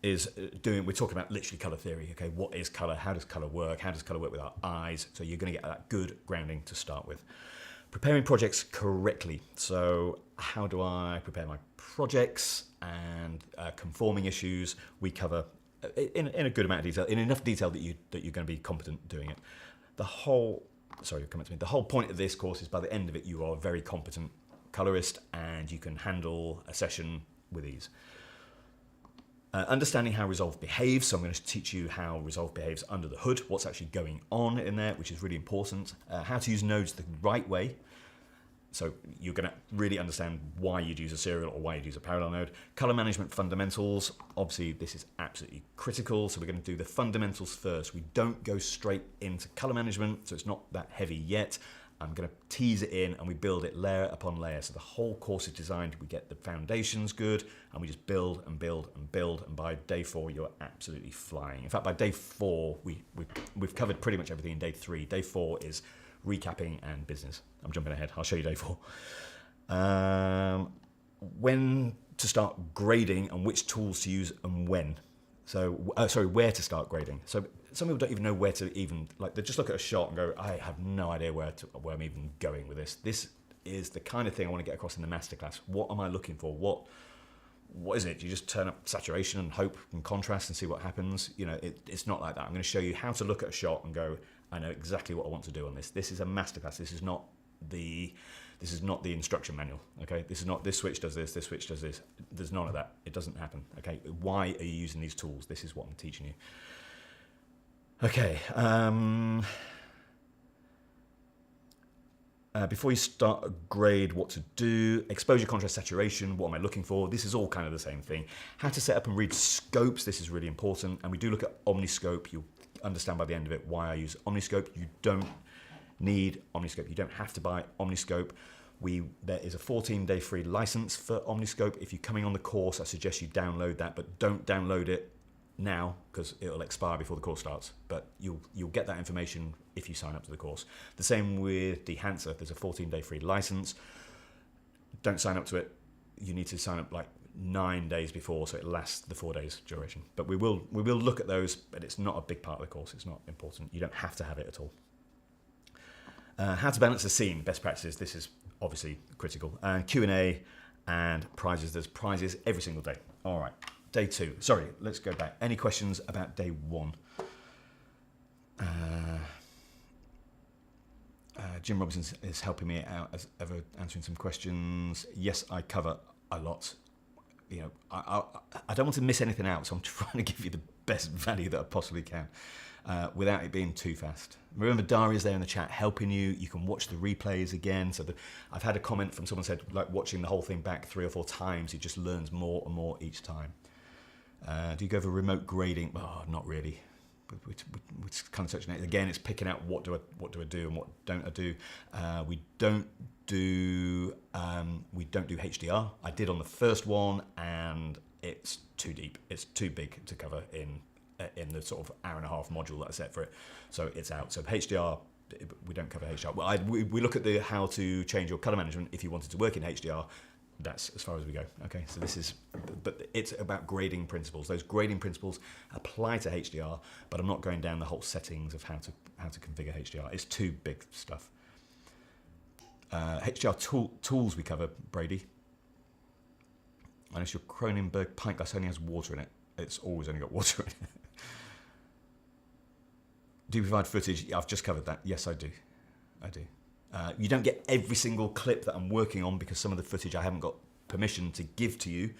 [SPEAKER 1] is doing, we're talking about literally colour theory. Okay, what is colour? How does colour work? How does colour work with our eyes? So you're going to get that good grounding to start with. Preparing projects correctly. So how do I prepare my projects and conforming issues? We cover in a good amount of detail, in enough detail that you're going to be competent doing it. The whole point of this course is by the end of it, you are a very competent colorist and you can handle a session with ease. Understanding how Resolve behaves. So I'm going to teach you how Resolve behaves under the hood, what's actually going on in there, which is really important. How to use nodes the right way. So you're going to really understand why you'd use a serial or why you'd use a parallel node. Color management fundamentals. Obviously, this is absolutely critical. So we're going to do the fundamentals first. We don't go straight into color management, so it's not that heavy yet. I'm going to tease it in and we build it layer upon layer. So the whole course is designed, we get the foundations good and we just build and build and build. And by day 4, you're absolutely flying. In fact, by day 4, we've covered pretty much everything in day 3. Day 4 is recapping and business. I'm jumping ahead. I'll show you day 4. When to start grading and which tools to use and when. So, where to start grading. So some people don't even know where to even, they just look at a shot and go, I have no idea where I'm even going with this. This is the kind of thing I want to get across in the masterclass. What am I looking for? What is it? Do you just turn up saturation and hope and contrast and see what happens? You know, it's not like that. I'm going to show you how to look at a shot and go, I know exactly what I want to do on this. This is a masterclass. This is not the instruction manual. Okay, this is not this switch does this switch does this. There's none of that. It doesn't happen. Okay, why are you using these tools? This is what I'm teaching you. Okay. Before you start a grade, what to do, exposure, contrast, saturation, what am I looking for? This is all kind of the same thing. How to set up and read scopes, this is really important. And we do look at Omniscope. You'll understand by the end of it why I use Omniscope. You don't need Omniscope. You don't have to buy Omniscope. There is a 14-day free license for Omniscope. If you're coming on the course, I suggest you download that, but don't download it now because it'll expire before the course starts. But you'll get that information if you sign up to the course. The same with Dehancer. There's a 14-day free license. Don't sign up to it. You need to sign up 9 days before, so it lasts the 4 days duration. But we will look at those, but it's not a big part of the course. It's not important. You don't have to have it at all. How to balance the scene, best practices. This is obviously critical. And Q&A and prizes. There's prizes every single day. All right. Day 2. Sorry, let's go back. Any questions about day 1? Jim Robinson is helping me out as ever, answering some questions. Yes, I cover a lot. You know, I don't want to miss anything out, so I'm trying to give you the best value that I possibly can, without it being too fast. Remember, Daria's there in the chat helping you. You can watch the replays again. So I've had a comment from someone said, like, watching the whole thing back 3 or 4 times, he just learns more and more each time. Do you go for remote grading? Oh, not really. We're kind of touching it again. It's picking out what do I do and what don't I do. We don't do HDR. I did on the first one, and it's too deep. It's too big to cover in the sort of hour-and-a-half module that I set for it. So it's out. So HDR, we don't cover HDR. Well, we look at the how to change your color management if you wanted to work in HDR. That's as far as we go. Okay, so this is, but it's about grading principles. Those grading principles apply to HDR, but I'm not going down the whole settings of how to configure HDR. It's too big stuff. HDR tools we cover, Brady. Unless your Kronenberg pint glass only has water in it. It's always only got water in it. Do you provide footage? Yeah, I've just covered that. Yes, I do. I do. You don't get every single clip that I'm working on because some of the footage I haven't got permission to give to you,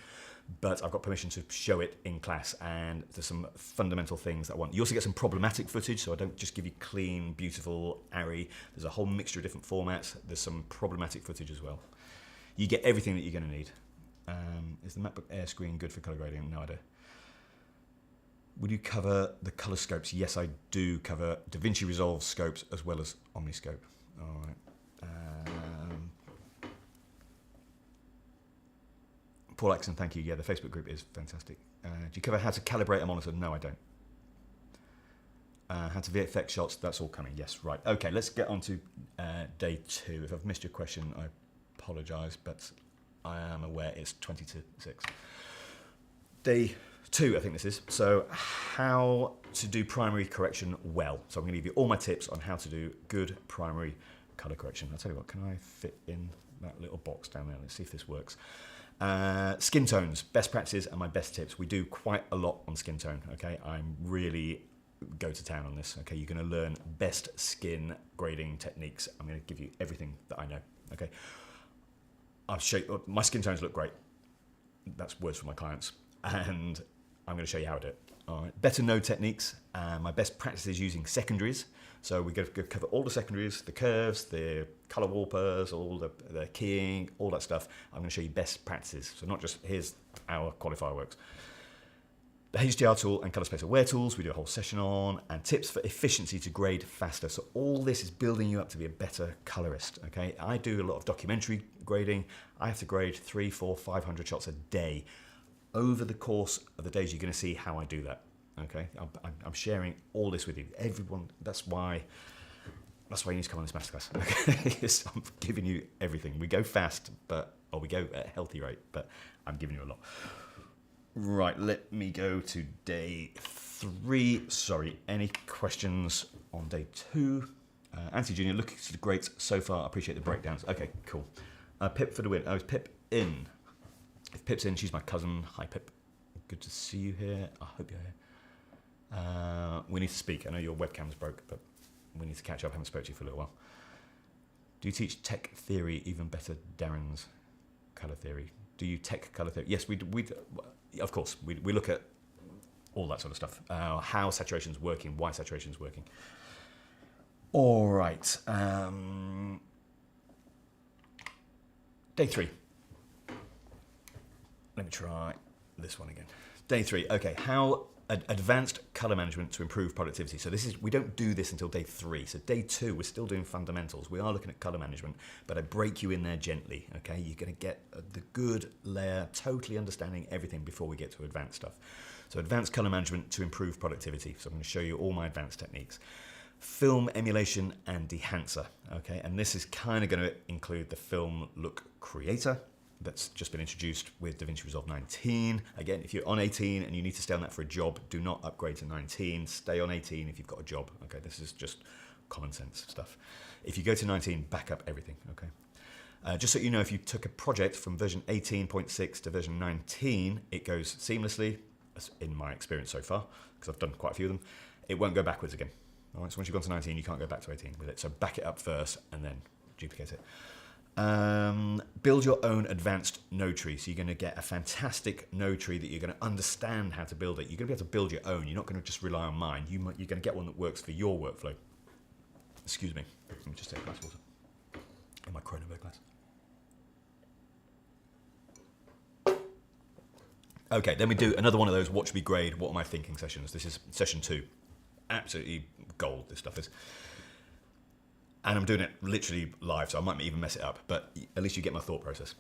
[SPEAKER 1] but I've got permission to show it in class, and there's some fundamental things that I want. You also get some problematic footage, so I don't just give you clean, beautiful, airy. There's a whole mixture of different formats. There's some problematic footage as well. You get everything that you're going to need. Is the MacBook Air screen good for color grading? No idea. Would you cover the color scopes? Yes, I do cover DaVinci Resolve scopes as well as Omniscope. All right. Paul Axon, thank you. Yeah, the Facebook group is fantastic. Do you cover how to calibrate a monitor? No, I don't. How to VFX shots? That's all coming. Yes, right. Okay, let's get on to day 2. If I've missed your question, I apologise, but I am aware it's 20 to 6. Day 2, I think this is. So how to do primary correction well. So I'm going to give you all my tips on how to do good primary color correction. I'll tell you what, can I fit in that little box down there? Let's see if this works. Skin tones, best practices and my best tips. We do quite a lot on skin tone, okay? I'm really go to town on this, okay? You're going to learn best skin grading techniques. I'm going to give you everything that I know, okay? I'll show you, my skin tones look great. That's words from my clients. And I'm going to show you how to do it. All right. Better node techniques. My best practice is using secondaries. So we're going to cover all the secondaries, the curves, the color warpers, all the keying, all that stuff. I'm going to show you best practices. So not just here's how qualifier works. The HDR tool and color space aware tools we do a whole session on, and tips for efficiency to grade faster. So all this is building you up to be a better colorist. Okay, I do a lot of documentary grading. I have to grade 300, 400, 500 shots a day. Over the course of the days, you're going to see how I do that. Okay, I'm sharing all this with you. Everyone, that's why you need to come on this masterclass. Okay, I'm giving you everything. We go fast, or we go at a healthy rate, but I'm giving you a lot. Right, let me go to day 3. Sorry, any questions on day 2? Anthony Jr., looking great so far. I appreciate the breakdowns. Okay, cool. Pip for the win. Oh, is Pip in? If Pip's in, she's my cousin. Hi, Pip. Good to see you here. I hope you're here. We need to speak. I know your webcam's broke, but we need to catch up. I haven't spoken to you for a little while. Do you teach tech theory even better, Darren's color theory? Do you tech color theory? Yes, we of course. We look at all that sort of stuff. How saturation's working, why saturation's working. All right. Day 3. Let me try this one again. Day 3. Okay, how advanced color management to improve productivity. So we don't do this until day 3. So day 2, we're still doing fundamentals. We are looking at color management, but I break you in there gently. Okay, you're going to get the good layer, totally understanding everything before we get to advanced stuff. So advanced color management to improve productivity. So I'm going to show you all my advanced techniques. Film emulation and dehancer. Okay, and this is kind of going to include the film look creator. That's just been introduced with DaVinci Resolve 19. Again, if you're on 18 and you need to stay on that for a job, do not upgrade to 19. Stay on 18 if you've got a job. Okay, this is just common sense stuff. If you go to 19, back up everything. Okay. Just so you know, if you took a project from version 18.6 to version 19, it goes seamlessly, in my experience so far, because I've done quite a few of them. It won't go backwards again. All right, so once you've gone to 19, you can't go back to 18 with it. So back it up first and then duplicate it. Build your own advanced node tree. So you're going to get a fantastic node tree that you're going to understand how to build it. You're going to be able to build your own. You're not going to just rely on mine. You're going to get one that works for your workflow. Excuse me. Let me just take a glass of water. In my Kronenberg glass. Okay, then we do another one of those what should be grade, what am I thinking sessions. This is session 2. Absolutely gold, this stuff is. And I'm doing it literally live, so I might even mess it up, but at least you get my thought process.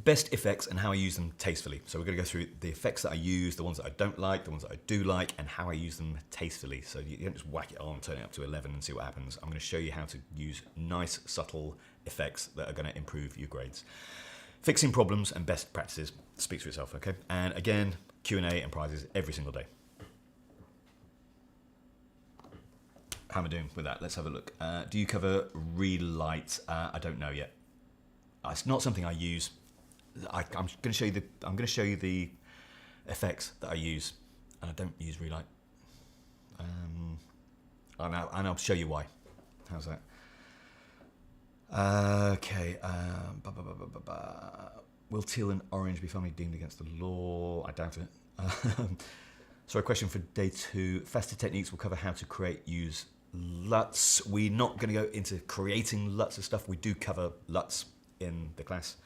[SPEAKER 1] Best effects and how I use them tastefully. So we're going to go through the effects that I use, the ones that I don't like, the ones that I do like, and how I use them tastefully. So you don't just whack it on, turn it up to 11 and see what happens. I'm going to show you how to use nice, subtle effects that are going to improve your grades. Fixing problems and best practices speaks for itself, okay? And again, Q&A and prizes every single day. How am I doing with that? Let's have a look. Do you cover relight? I don't know yet. It's not something I use. I'm going to show you the. I'm going to show you the effects that I use, and I don't use relight. And I'll show you why. How's that? Okay. Will teal and orange be family deemed against the law? I doubt it. So a question for day 2. Faster techniques will cover how to create, use LUTs. We're not going to go into creating LUTs and stuff. We do cover LUTs in the class.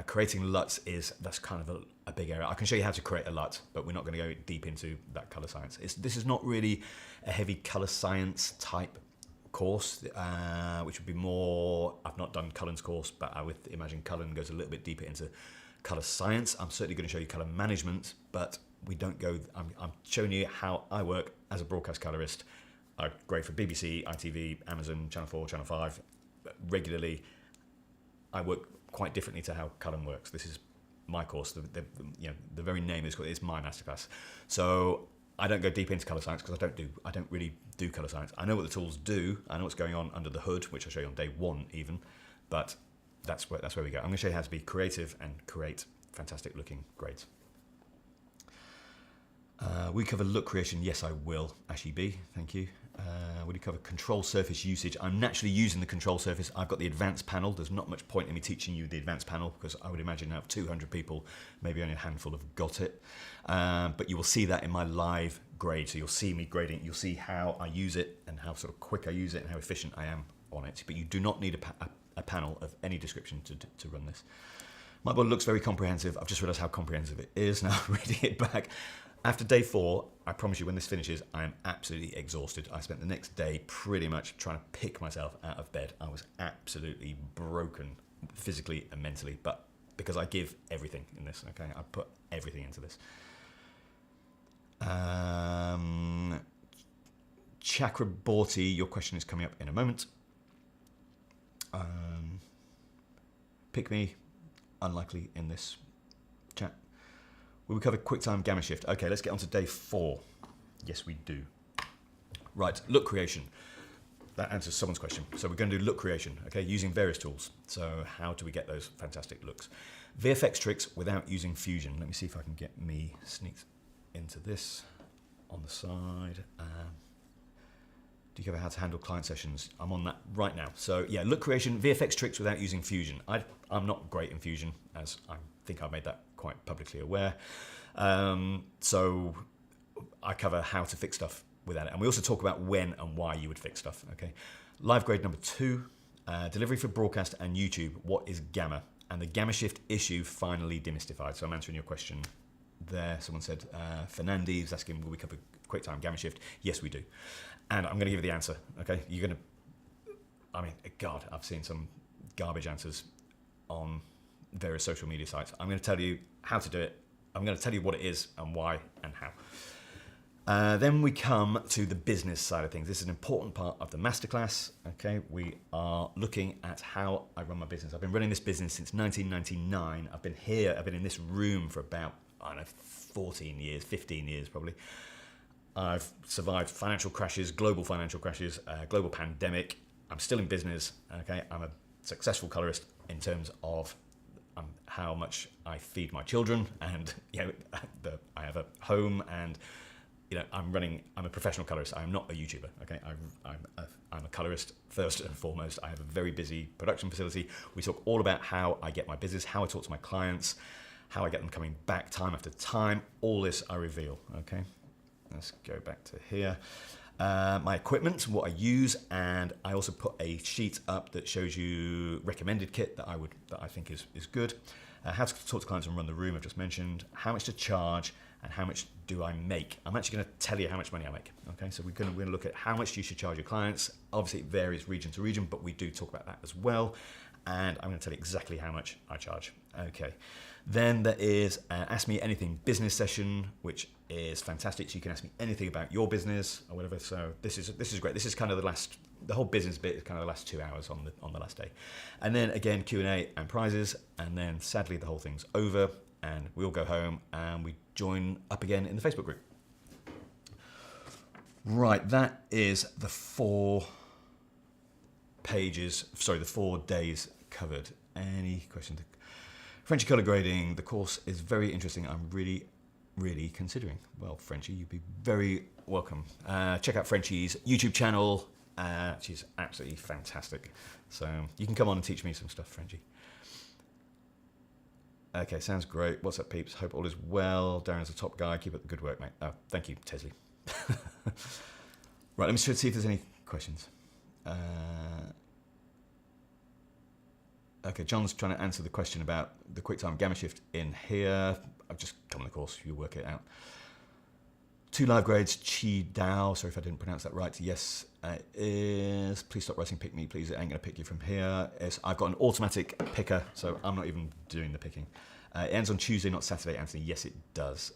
[SPEAKER 1] Creating LUTs that's kind of a big area. I can show you how to create a LUT, but we're not going to go deep into that color science. This is not really a heavy color science type course, which would be more, I've not done Cullen's course, but I would imagine Cullen goes a little bit deeper into color science. I'm certainly going to show you color management, but we don't go, I'm showing you how I work as a broadcast colorist. I grade for BBC, ITV, Amazon, Channel 4, Channel 5 regularly. I work quite differently to how Cullen works. This is my course. The very name is my masterclass. So I don't go deep into color science because I don't really do color science. I know what the tools do. I know what's going on under the hood, which I'll show you on day 1 even. But that's where we go. I'm going to show you how to be creative and create fantastic looking grades. We cover look creation. Yes, I will. Ashy B, thank you. Will you cover control surface usage? I'm naturally using the control surface. I've got the advanced panel. There's not much point in me teaching you the advanced panel because I would imagine out of 200 people, maybe only a handful have got it. But you will see that in my live grade. So you'll see me grading. You'll see how I use it and how sort of quick I use it and how efficient I am on it. But you do not need a panel of any description to run this. My board looks very comprehensive. I've just realized how comprehensive it is now reading it back. After day 4, I promise you when this finishes, I am absolutely exhausted. I spent the next day pretty much trying to pick myself out of bed. I was absolutely broken physically and mentally, but because I give everything in this, okay? I put everything into this. Chakraborty, your question is coming up in a moment. Pick me, unlikely in this chat. We cover QuickTime Gamma Shift. Okay, let's get on to day 4. Yes, we do. Right, look creation. That answers someone's question. So we're going to do look creation, okay, using various tools. So how do we get those fantastic looks? VFX tricks without using Fusion. Let me see if I can get me sneaked into this on the side. Do you cover how to handle client sessions? I'm on that right now. So yeah, look creation, VFX tricks without using Fusion. I'm not great in Fusion, as I think I've made that quite publicly aware. So I cover how to fix stuff without it. And we also talk about when and why you would fix stuff, okay? Live grade number 2, delivery for broadcast and YouTube. What is Gamma? And the Gamma Shift issue finally demystified. So I'm answering your question there. Someone said, Fernandez asking, will we cover QuickTime Gamma Shift? Yes, we do. And I'm going to give you the answer, okay? You're going to, I mean, God, I've seen some garbage answers on various social media sites. I'm going to tell you how to do it. I'm going to tell you what it is and why and how. Then we come to the business side of things. This is an important part of the masterclass, okay? We are looking at how I run my business. I've been running this business since 1999. I've been here, I've been in this room for about, I don't know, 14 years, 15 years probably. I've survived financial crashes, global financial crashes, global pandemic. I'm still in business, okay? I'm a successful colorist in terms of how much I feed my children, and you know, I have a home and I'm a professional colorist. I'm not a YouTuber. Okay, I'm a colorist first and foremost. I have a very busy production facility. We talk all about how I get my business, how I talk to my clients, how I get them coming back time after time. All this I reveal. Okay, let's go back to here. My equipment, what I use, and I also put a sheet up that shows you recommended kit that I think is good. How to talk to clients and run the room, I've just mentioned. How much to charge and how much do I make. I'm actually going to tell you how much money I make. Okay, so we're going to look at how much you should charge your clients. Obviously, it varies region to region, but we do talk about that as well. And I'm going to tell you exactly how much I charge. Okay, then there is an Ask Me Anything business session, which is fantastic. So you can ask me anything about your business or whatever. So this is great. This is kind of the whole business bit is kind of the last 2 hours on the last day. And then again, Q&A and prizes. And then sadly, the whole thing's over and we all go home and we join up again in the Facebook group. Right, that is the 4 days covered. Any questions? Frenchy color grading, the course is very interesting. I'm really considering. Well, Frenchie, you'd be very welcome. Check out Frenchie's YouTube channel. She's absolutely fantastic. So you can come on and teach me some stuff, Frenchie. Okay, sounds great. What's up, peeps? Hope all is well. Darren's a top guy. Keep up the good work, mate. Oh, thank you, Tesley. Right, let me see if there's any questions. Okay, John's trying to answer the question about the QuickTime Gamma Shift in here. I've just come on the course, you'll work it out. 2 live grades, Chi Dao. Sorry if I didn't pronounce that right. Yes, it is. Please stop writing pick me, please. It ain't going to pick you from here. I've got an automatic picker, so I'm not even doing the picking. It ends on Tuesday, not Saturday, Anthony. Yes, it does.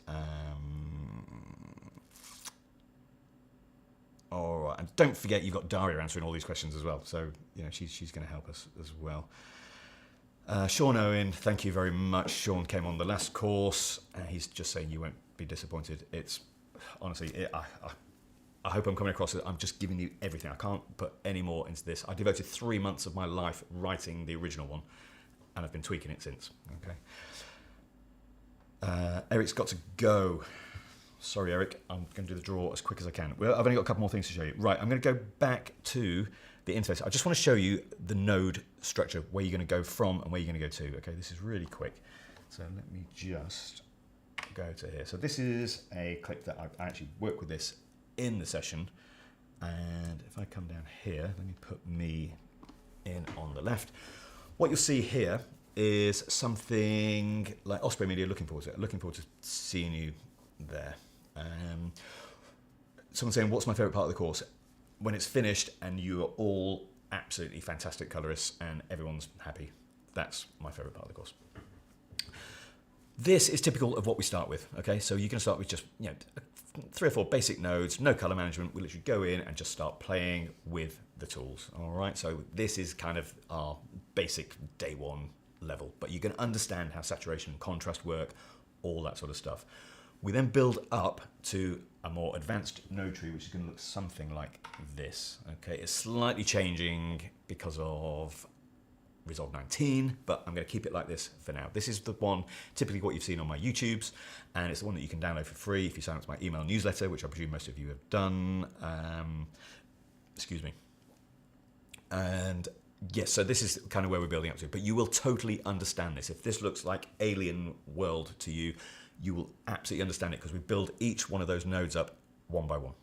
[SPEAKER 1] All right, and don't forget you've got Daria answering all these questions as well. So, she's going to help us as well. Sean Owen, thank you very much. Sean came on the last course. He's just saying you won't be disappointed. It's honestly, I hope I'm coming across it. I'm just giving you everything. I can't put any more into this. I devoted 3 months of my life writing the original one, and I've been tweaking it since. Okay. Eric's got to go. Sorry, Eric. I'm going to do the draw as quick as I can. Well, I've only got a couple more things to show you. Right, I'm going to go back to the interface. I just want to show you the node structure, where you're going to go from and where you're going to go to. Okay, this is really quick. So let me just go to here. So this is a clip that I actually work with this in the session. And if I come down here, let me put me in on the left. What you'll see here is something like Osprey Media looking forward to seeing you there. Someone saying, what's my favorite part of the course? When it's finished and you are all absolutely fantastic colorists and everyone's happy. That's my favorite part of the course. This is typical of what we start with. Okay, so you're going to start with just 3 or 4 basic nodes, no color management. We literally go in and just start playing with the tools. All right, so this is kind of our basic day 1 level, but you can understand how saturation and contrast work, all that sort of stuff. We then build up to a more advanced node tree, which is going to look something like this. Okay, it's slightly changing because of Resolve 19, but I'm going to keep it like this for now. This is the one, typically what you've seen on my YouTubes, and it's the one that you can download for free if you sign up to my email newsletter, which I presume most of you have done. Excuse me. And yes, so this is kind of where we're building up to, but you will totally understand this. If this looks like alien world to you, you will absolutely understand it because we build each one of those nodes up one by one.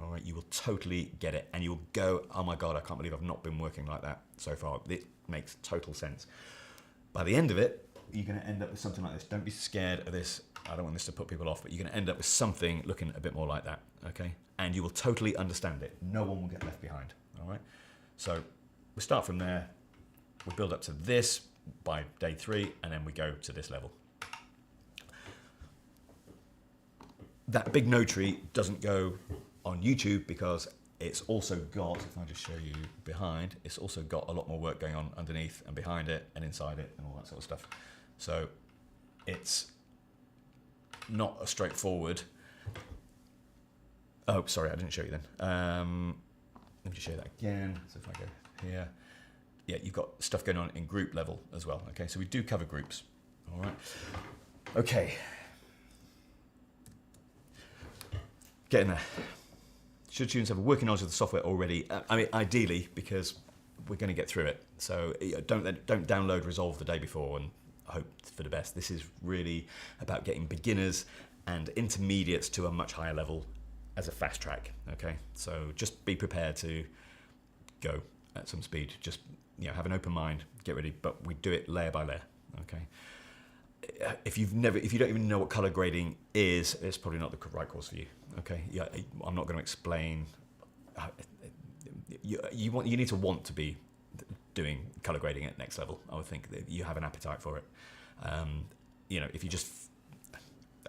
[SPEAKER 1] All right, you will totally get it, and you'll go, oh my God, I can't believe I've not been working like that so far. It makes total sense. By the end of it, you're going to end up with something like this. Don't be scared of this. I don't want this to put people off, but you're going to end up with something looking a bit more like that, okay? And you will totally understand it. No one will get left behind, all right? So we start from there. We build up to this by day 3, and then we go to this level. That big node tree doesn't go on YouTube because it's also got, if I just show you behind, it's also got a lot more work going on underneath and behind it and inside it and all that sort of stuff. So it's not a straightforward. Oh, sorry, I didn't show you then. Let me just show you that again. So if I go here, yeah, you've got stuff going on in group level as well. Okay, so we do cover groups. All right. Okay. Get in there. Should students have a working knowledge of the software already? I mean, ideally, because we're going to get through it. So don't download Resolve the day before and hope for the best. This is really about getting beginners and intermediates to a much higher level as a fast track. Okay, so just be prepared to go at some speed. Just have an open mind, get ready. But we do it layer by layer. Okay. If you don't even know what color grading is, it's probably not the right course for you. Okay, yeah, I'm not going to explain. You need to want to be doing color grading at next level. I would think that you have an appetite for it. If you just,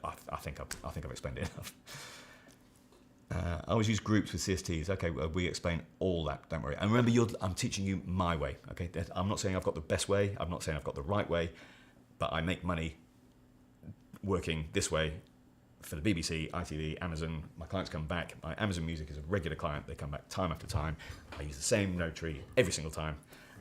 [SPEAKER 1] I think I've explained it enough. I always use groups with CSTs. Okay, well, we explain all that. Don't worry. And remember, I'm teaching you my way. Okay, I'm not saying I've got the best way. I'm not saying I've got the right way. But I make money working this way for the BBC, ITV, Amazon. My clients come back. My Amazon Music is a regular client. They come back time after time. I use the same note tree every single time,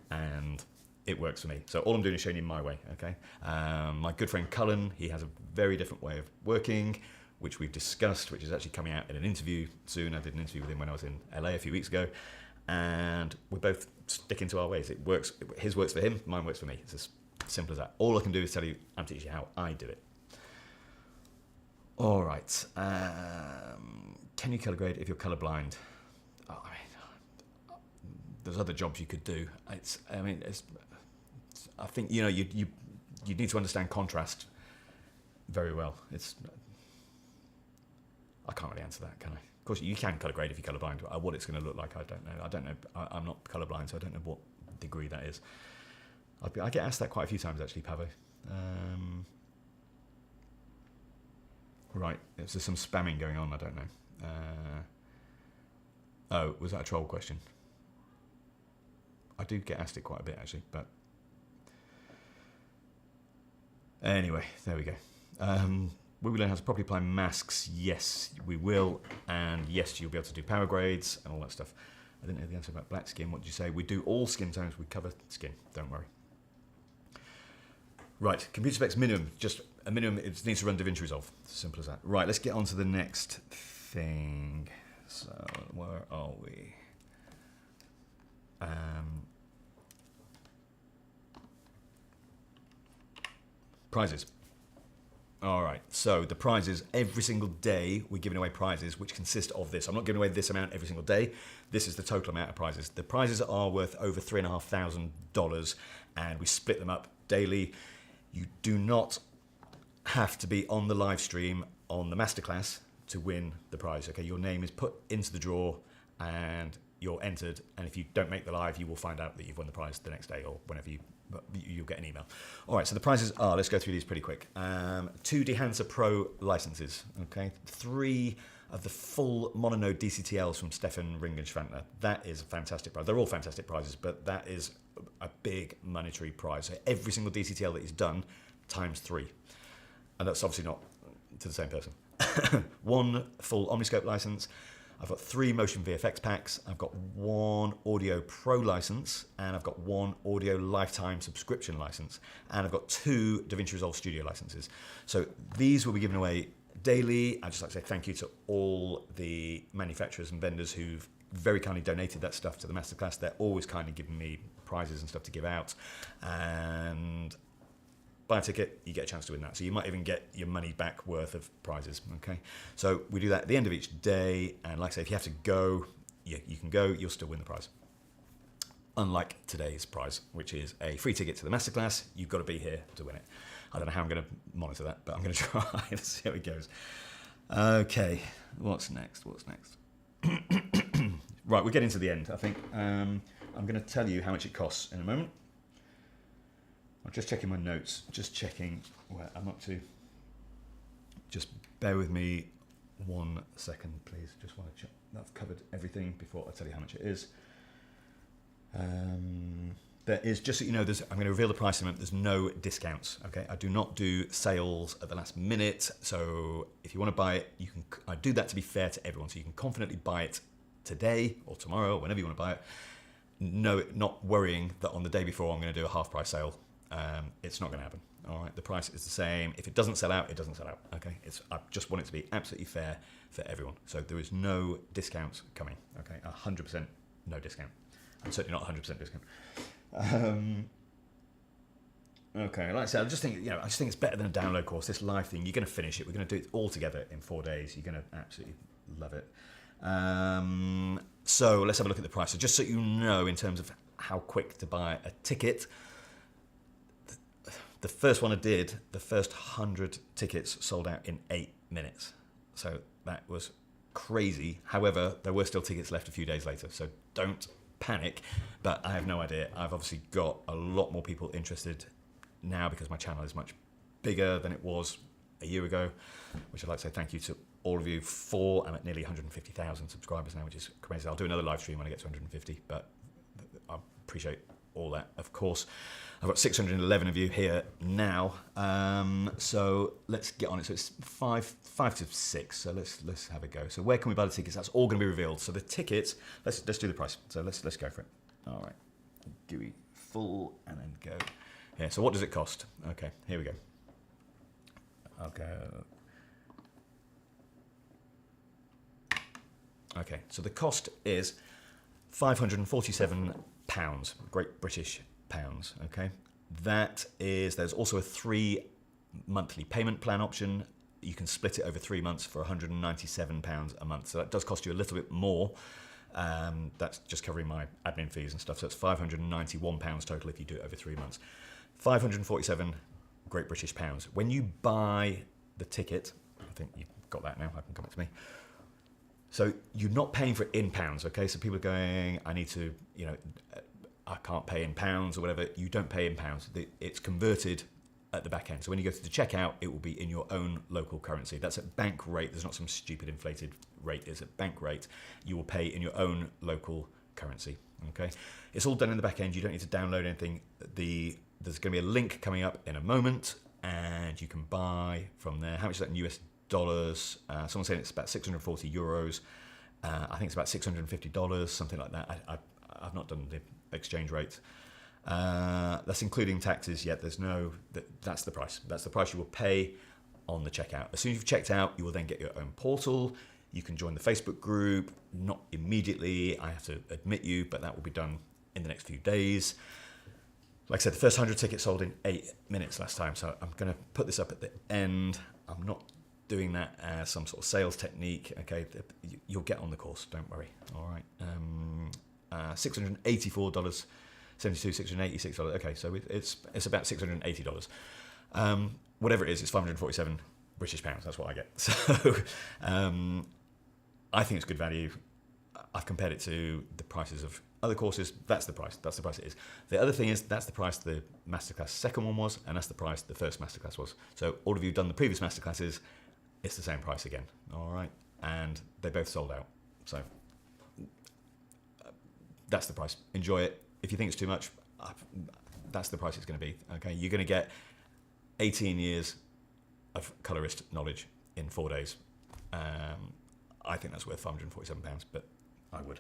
[SPEAKER 1] and it works for me. So all I'm doing is showing you my way, okay? My good friend Cullen, he has a very different way of working, which we've discussed, which is actually coming out in an interview soon. I did an interview with him when I was in LA a few weeks ago, and we're both sticking to our ways. It works. His works for him, mine works for me. It's as simple as that. All I can do is tell you, I'm teaching you how I do it. All right. Can you color grade if you're colorblind? Oh, I mean, there's other jobs you could do. I think you need to understand contrast very well. I can't really answer that, can I? Of course, you can color grade if you're colorblind. What it's going to look like, I don't know. I'm not colorblind, so I don't know what degree that is. I get asked that quite a few times, actually, Pavo. Right, there's some spamming going on, I don't know. Oh, was that a troll question? I do get asked it quite a bit, actually, but... Anyway, there we go. Will we learn how to properly apply masks? Yes, we will. And yes, you'll be able to do power grades and all that stuff. I didn't know the answer about black skin. What did you say? We do all skin tones. We cover skin. Don't worry. Right, computer specs minimum. Just a minimum. It needs to run DaVinci Resolve. Simple as that. Right, let's get on to the next thing. So, where are we? Prizes. All right, so the prizes, every single day we're giving away prizes which consist of this. I'm not giving away this amount every single day. This is the total amount of prizes. The prizes are worth over $3,500 and we split them up daily. You do not have to be on the live stream on the masterclass to win the prize. Okay, your name is put into the draw and you're entered. And if you don't make the live, you will find out that you've won the prize the next day or whenever you'll get an email. All right, so the prizes are, let's go through these pretty quick. 2 Dehancer Pro licenses, okay? 3 of the full mononode DCTLs from Stefan Ringenschwantner. That is a fantastic prize. They're all fantastic prizes, but that is a big monetary prize. So every single DCTL that he's done times 3. And that's obviously not to the same person. 1 full Omniscope license. I've got 3 motion VFX packs. I've got 1 Audio Pro license, and I've got 1 Audio Lifetime subscription license, and I've got 2 DaVinci Resolve Studio licenses. So these will be given away daily. I'd just like to say thank you to all the manufacturers and vendors who've very kindly donated that stuff to the masterclass. They're always kindly giving me prizes and stuff to give out. And buy a ticket, you get a chance to win that. So you might even get your money back worth of prizes, okay? So we do that at the end of each day. And like I say, if you have to go, you can go, you'll still win the prize. Unlike today's prize, which is a free ticket to the masterclass. You've got to be here to win it. I don't know how I'm going to monitor that, but I'm going to try. Let's see how it goes. Okay, what's next? Right, we're getting to the end, I think. I'm going to tell you how much it costs in a moment. I'm just checking my notes, just checking where I'm up to. Just bear with me 1 second, please. Just want to check that I've covered everything before I tell you how much it is. There is, just so you know, I'm going to reveal the price in a minute. There's no discounts, okay? I do not do sales at the last minute. So if you want to buy it, you can. I do that to be fair to everyone. So you can confidently buy it today or tomorrow, whenever you want to buy it. No, not worrying that on the day before I'm going to do a half price sale It's not going to happen. All right, the price is the same. If it doesn't sell out, it doesn't sell out. Okay, I just want it to be absolutely fair for everyone. So there is no discounts coming. Okay, 100% no discount. And certainly not 100% discount. Okay, like I said, I just think it's better than a download course. This live thing, you're going to finish it. We're going to do it all together in 4 days. You're going to absolutely love it. So let's have a look at the price. So just so you know, in terms of how quick to buy a ticket, the first one I did, the first 100 tickets sold out in 8 minutes. So that was crazy. However, there were still tickets left a few days later. So don't panic, but I have no idea. I've obviously got a lot more people interested now because my channel is much bigger than it was a year ago, which I'd like to say thank you to all of you for. I'm at nearly 150,000 subscribers now, which is crazy. I'll do another live stream when I get to 150, but I appreciate all that, of course. I've got 611 of you here now, so let's get on it. So it's 5 to 6. So let's have a go. So where can we buy the tickets? That's all going to be revealed. So the tickets, let's do the price. So let's go for it. All right, GUI full and then go. Yeah. So what does it cost? Okay, here we go. I'll go. Okay, so the cost is £547, Great British pounds. Okay, there's also a 3 monthly payment plan option. You can split it over 3 months for £197 a month. So that does cost you a little bit more. That's just covering my admin fees and stuff. So it's £591 total if you do it over 3 months. 547 Great British pounds. When you buy the ticket, I think you've got that now. I can come back to me. So you're not paying for it in pounds, okay? So people are going, I need to, I can't pay in pounds or whatever. You don't pay in pounds. It's converted at the back end. So when you go to the checkout, it will be in your own local currency. That's at bank rate. There's not some stupid inflated rate. It's at bank rate. You will pay in your own local currency, okay? It's all done in the back end. You don't need to download anything. There's going to be a link coming up in a moment, and you can buy from there. How much is that in US dollars? Someone's saying it's about 640 euros. I think it's about $650, something like that. I've not done the exchange rate. That's including taxes. Yet there's no. That's the price. That's the price you will pay on the checkout. As soon as you've checked out, you will then get your own portal. You can join the Facebook group. Not immediately, I have to admit you, but that will be done in the next few days. Like I said, the first 100 tickets sold in 8 minutes last time. So I'm going to put this up at the end. I'm not doing that as some sort of sales technique. Okay, you'll get on the course. Don't worry. All right. $684, 72, $686. Okay, so it's about $680. Whatever it is, it's 547 British pounds. That's what I get. So I think it's good value. I've compared it to the prices of other courses. That's the price. That's the price it is. The other thing is that's the price the Masterclass second one was, and that's the price the first Masterclass was. So all of you who've done the previous Masterclasses, it's the same price again. All right, and they both sold out. So that's the price. Enjoy it. If you think it's too much, that's the price it's going to be. Okay, you're going to get 18 years of colorist knowledge in 4 days. I think that's worth £547, but I would.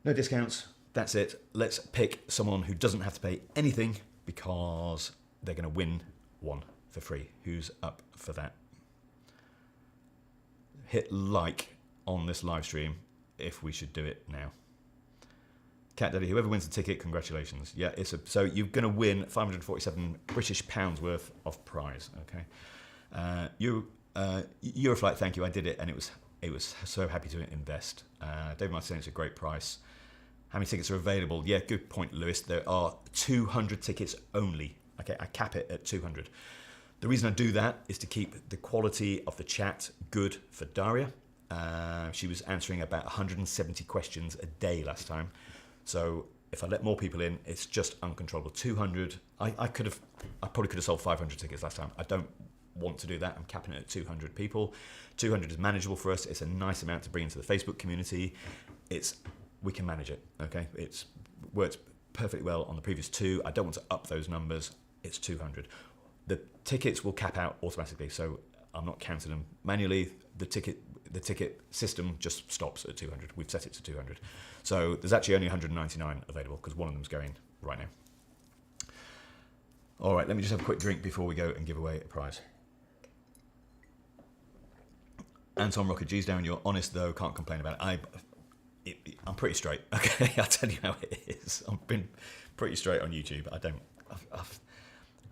[SPEAKER 1] No discounts. That's it. Let's pick someone who doesn't have to pay anything because they're going to win one for free. Who's up for that? Hit like on this live stream if we should do it now. Cat Daddy, whoever wins the ticket, congratulations. Yeah, so you're going to win 547 British pounds worth of prize. Okay, Euroflight, thank you. I did it, and it was so happy to invest. David Mostyn saying it's a great price. How many tickets are available? Yeah, good point, Lewis. There are 200 tickets only. Okay, I cap it at 200. The reason I do that is to keep the quality of the chat good for Daria. She was answering about 170 questions a day last time. So if I let more people in, it's just uncontrollable. 200. I probably could have sold 500 tickets last time. I don't want to do that. I'm capping it at 200 people. 200 is manageable for us. It's a nice amount to bring into the Facebook community. We can manage it. Okay, it's worked perfectly well on the previous 2. I don't want to up those numbers. It's 200. The tickets will cap out automatically, so I'm not counting them manually. The ticket system just stops at 200. We've set it to 200. So there's actually only 199 available because one of them's going right now. All right, let me just have a quick drink before we go and give away a prize. Anton Rocker, geez, Darren, you're honest though, can't complain about it. I'm pretty straight, okay? I'll tell you how it is. I've been pretty straight on YouTube.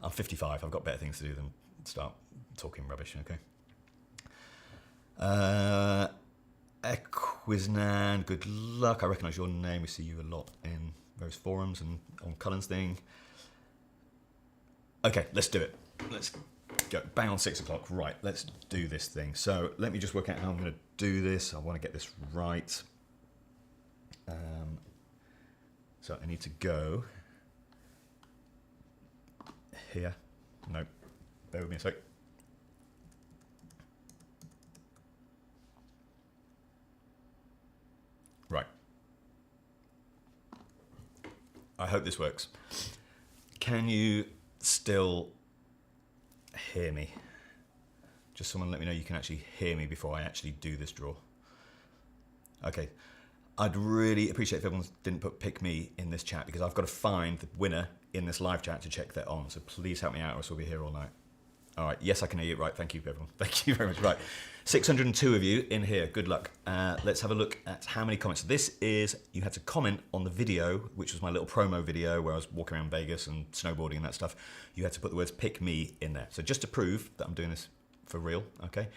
[SPEAKER 1] I'm 55, I've got better things to do than start talking rubbish, okay? Equiznan, good luck. I recognise your name. We see you a lot in various forums and on Cullen's thing. Okay, let's do it. Let's go. Bang on 6 o'clock. Right, let's do this thing. So let me just work out how I'm going to do this. I want to get this right. So I need to go here. No, bear with me a sec. Right. I hope this works. Can you still hear me? Just someone let me know you can actually hear me before I actually do this draw. Okay. I'd really appreciate if everyone didn't put pick me in this chat because I've got to find the winner in this live chat to check they're on. So please help me out or else we'll be here all night. All right. Yes, I can hear you. Right. Thank you, everyone. Thank you very much. Right. 602 of you in here. Good luck. Let's have a look at how many comments. This is, you had to comment on the video, which was my little promo video where I was walking around Vegas and snowboarding and that stuff. You had to put the words pick me in there. So just to prove that I'm doing this for real, okay,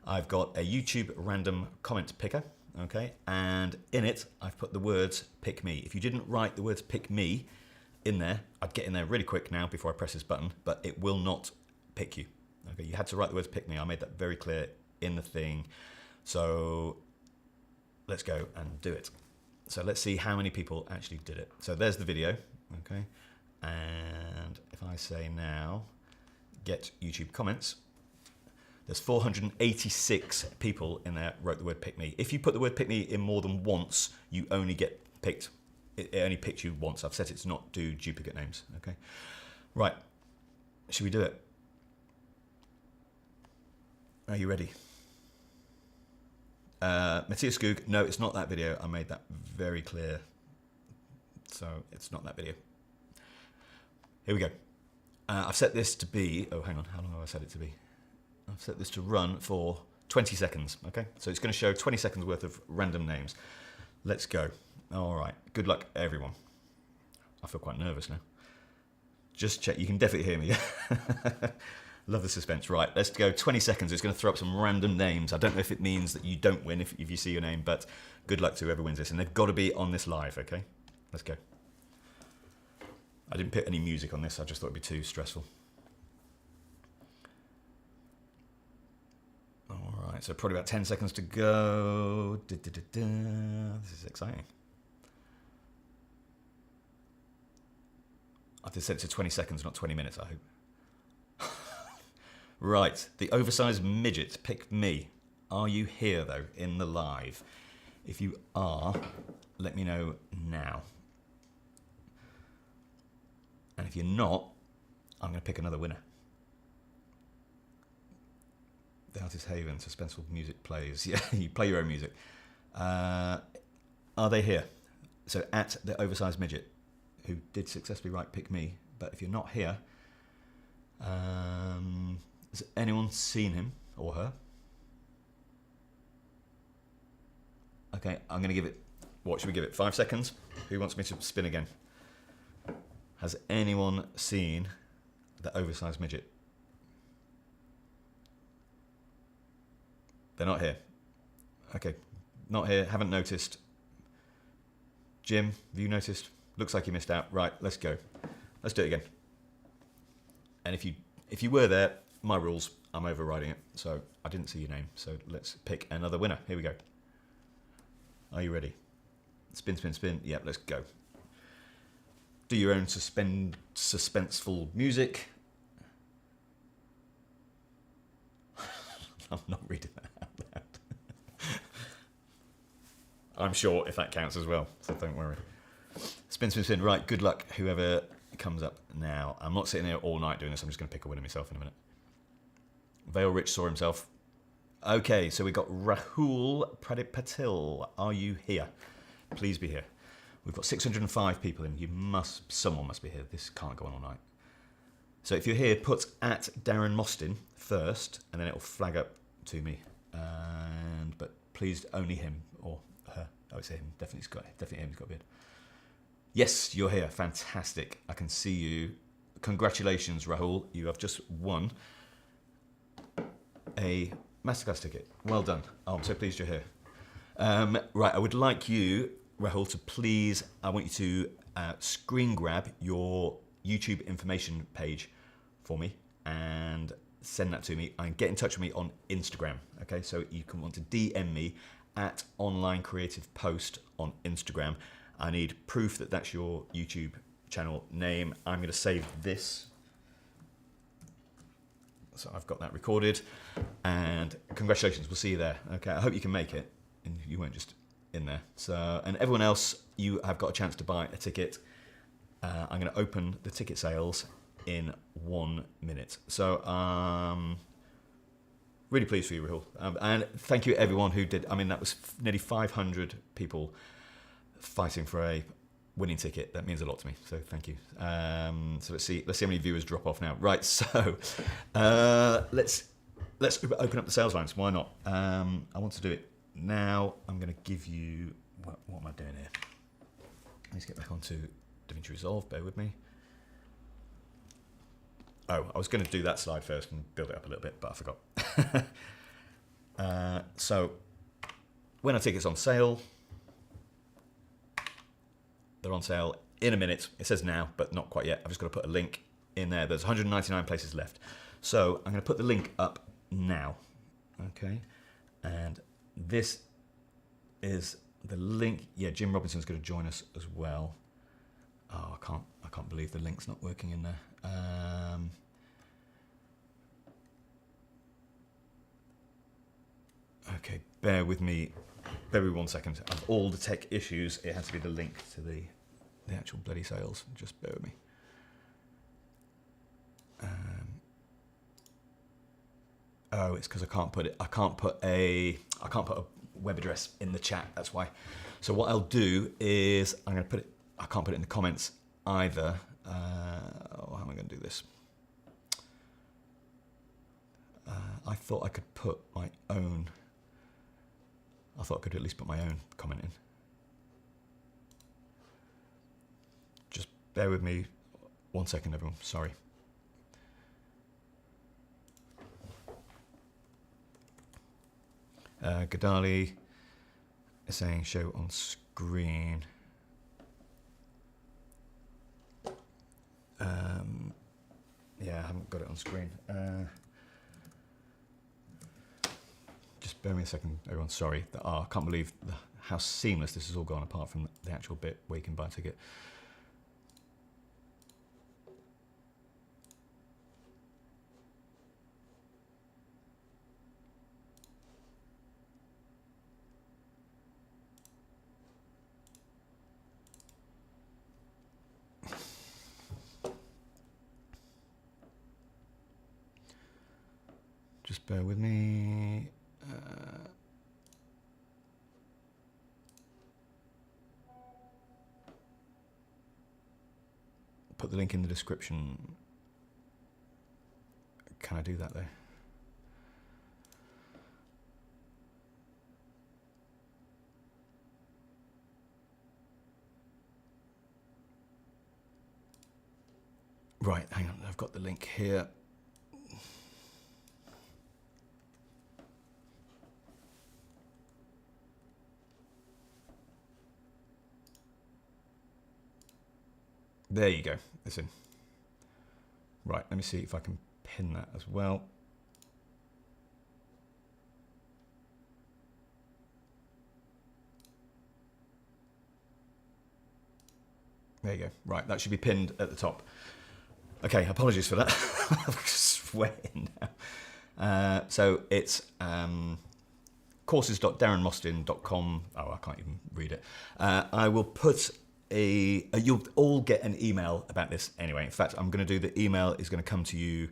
[SPEAKER 1] I've got a YouTube random comment picker, okay, and in it, I've put the words pick me. If you didn't write the words pick me in there, I'd get in there really quick now before I press this button, but it will not pick you. Okay, you had to write the words pick me. I made that very clear in the thing. So let's go and do it. So let's see how many people actually did it. So there's the video, okay? And if I say now, get YouTube comments, there's 486 people in there wrote the word pick me. If you put the word pick me in more than once, you only get picked. It only picked you once. I've set it to not do duplicate names, okay? Right, should we do it? Are you ready? Matthias Skoog, no, it's not that video. I made that very clear. So it's not that video. Here we go. I've set this to be, oh, hang on. How long have I set it to be? I've set this to run for 20 seconds, okay? So it's going to show 20 seconds worth of random names. Let's go. All right. Good luck, everyone. I feel quite nervous now. Just check. You can definitely hear me. Love the suspense. Right, let's go 20 seconds. It's going to throw up some random names. I don't know if it means that you don't win if you see your name, but good luck to whoever wins this. And they've got to be on this live, okay? Let's go. I didn't put any music on this. I just thought it'd be too stressful. All right, so probably about 10 seconds to go. This is exciting. I've just set it to 20 seconds, not 20 minutes, I hope. Right, the oversized midget, pick me. Are you here, though, in the live? If you are, let me know now. And if you're not, I'm going to pick another winner. The Artist Haven, suspenseful music plays. Yeah, you play your own music. Are they here? So at the oversized midget, who did successfully write pick me, but if you're not here, has anyone seen him or her? Okay, I'm going to give it, what should we give it, 5 seconds? Who wants me to spin again? Has anyone seen the oversized midget? They're not here. Okay, not here, haven't noticed. Jim, have you noticed? Looks like you missed out. Right, let's go. Let's do it again. And if you were there, my rules, I'm overriding it. So I didn't see your name. So let's pick another winner. Here we go. Are you ready? Spin, spin, spin. Yeah, let's go. Do your own suspenseful music. I'm not reading that out loud. I'm sure if that counts as well, so don't worry. Spin, spin, spin. Right, good luck, whoever comes up now. I'm not sitting here all night doing this. I'm just going to pick a winner myself in a minute. Vale Rich saw himself. Okay, so we got Rahul Pradip Patil. Are you here? Please be here. We've got 605 people in. Someone must be here. This can't go on all night. So if you're here, put at Darren Mostyn first, and then it'll flag up to me. But please only him or her. Oh, it's him. Definitely him. He's got a beard. Yes, you're here. Fantastic. I can see you. Congratulations, Rahul. You have just won a Masterclass ticket. Well done. Oh, I'm so pleased you're here. Right, I would like you, Rahul, to please, I want you to screen grab your YouTube information page for me and send that to me and get in touch with me on Instagram. Okay, so you can want to DM me at Online Creative Post on Instagram. I need proof that that's your YouTube channel name. I'm going to save this. So I've got that recorded. And congratulations, we'll see you there. Okay, I hope you can make it and you weren't just in there. So, and everyone else, you have got a chance to buy a ticket. I'm going to open the ticket sales in 1 minute. So, really pleased for you, Rahul. And thank you everyone who did. I mean, that was nearly 500 people fighting for a winning ticket. That means a lot to me. So thank you. So let's see how many viewers drop off now. Right. So let's open up the sales lines. Why not? I want to do it now. I'm going to give you what am I doing here? Let's get back onto DaVinci Resolve. Bear with me. Oh, I was going to do that slide first and build it up a little bit, but I forgot. So when I tickets on sale, they're on sale in a minute. It says now, but not quite yet. I've just got to put a link in there. There's 199 places left. So I'm going to put the link up now. Okay. And this is the link. Yeah, Jim Robinson's going to join us as well. Oh, I can't believe the link's not working in there. Okay, bear with me 1 second. Of all the tech issues, it has to be the link to the actual bloody sales. Just bear with me. Oh, it's because I can't put a web address in the chat. That's why. So what I'll do is I'm going to put it. I can't put it in the comments either. How am I going to do this? I thought I could put my own. I thought I could at least put my own comment in. Just bear with me 1 second, everyone. Sorry. Gadali is saying show on screen. Yeah, I haven't got it on screen. Just bear with me a second, everyone. Sorry. I can't believe how seamless this has all gone, apart from the actual bit where you can buy a ticket. Just bear with me. Put the link in the description. Can I do that there? Right, hang on. I've got the link here. There you go. It's in. Right, let me see if I can pin that as well. There you go. Right, that should be pinned at the top. Okay, apologies for that. I'm sweating now. So it's courses.darrenmostyn.com. Oh, I can't even read it. I will put you'll all get an email about this anyway. In fact, I'm going to do the email is going to come to you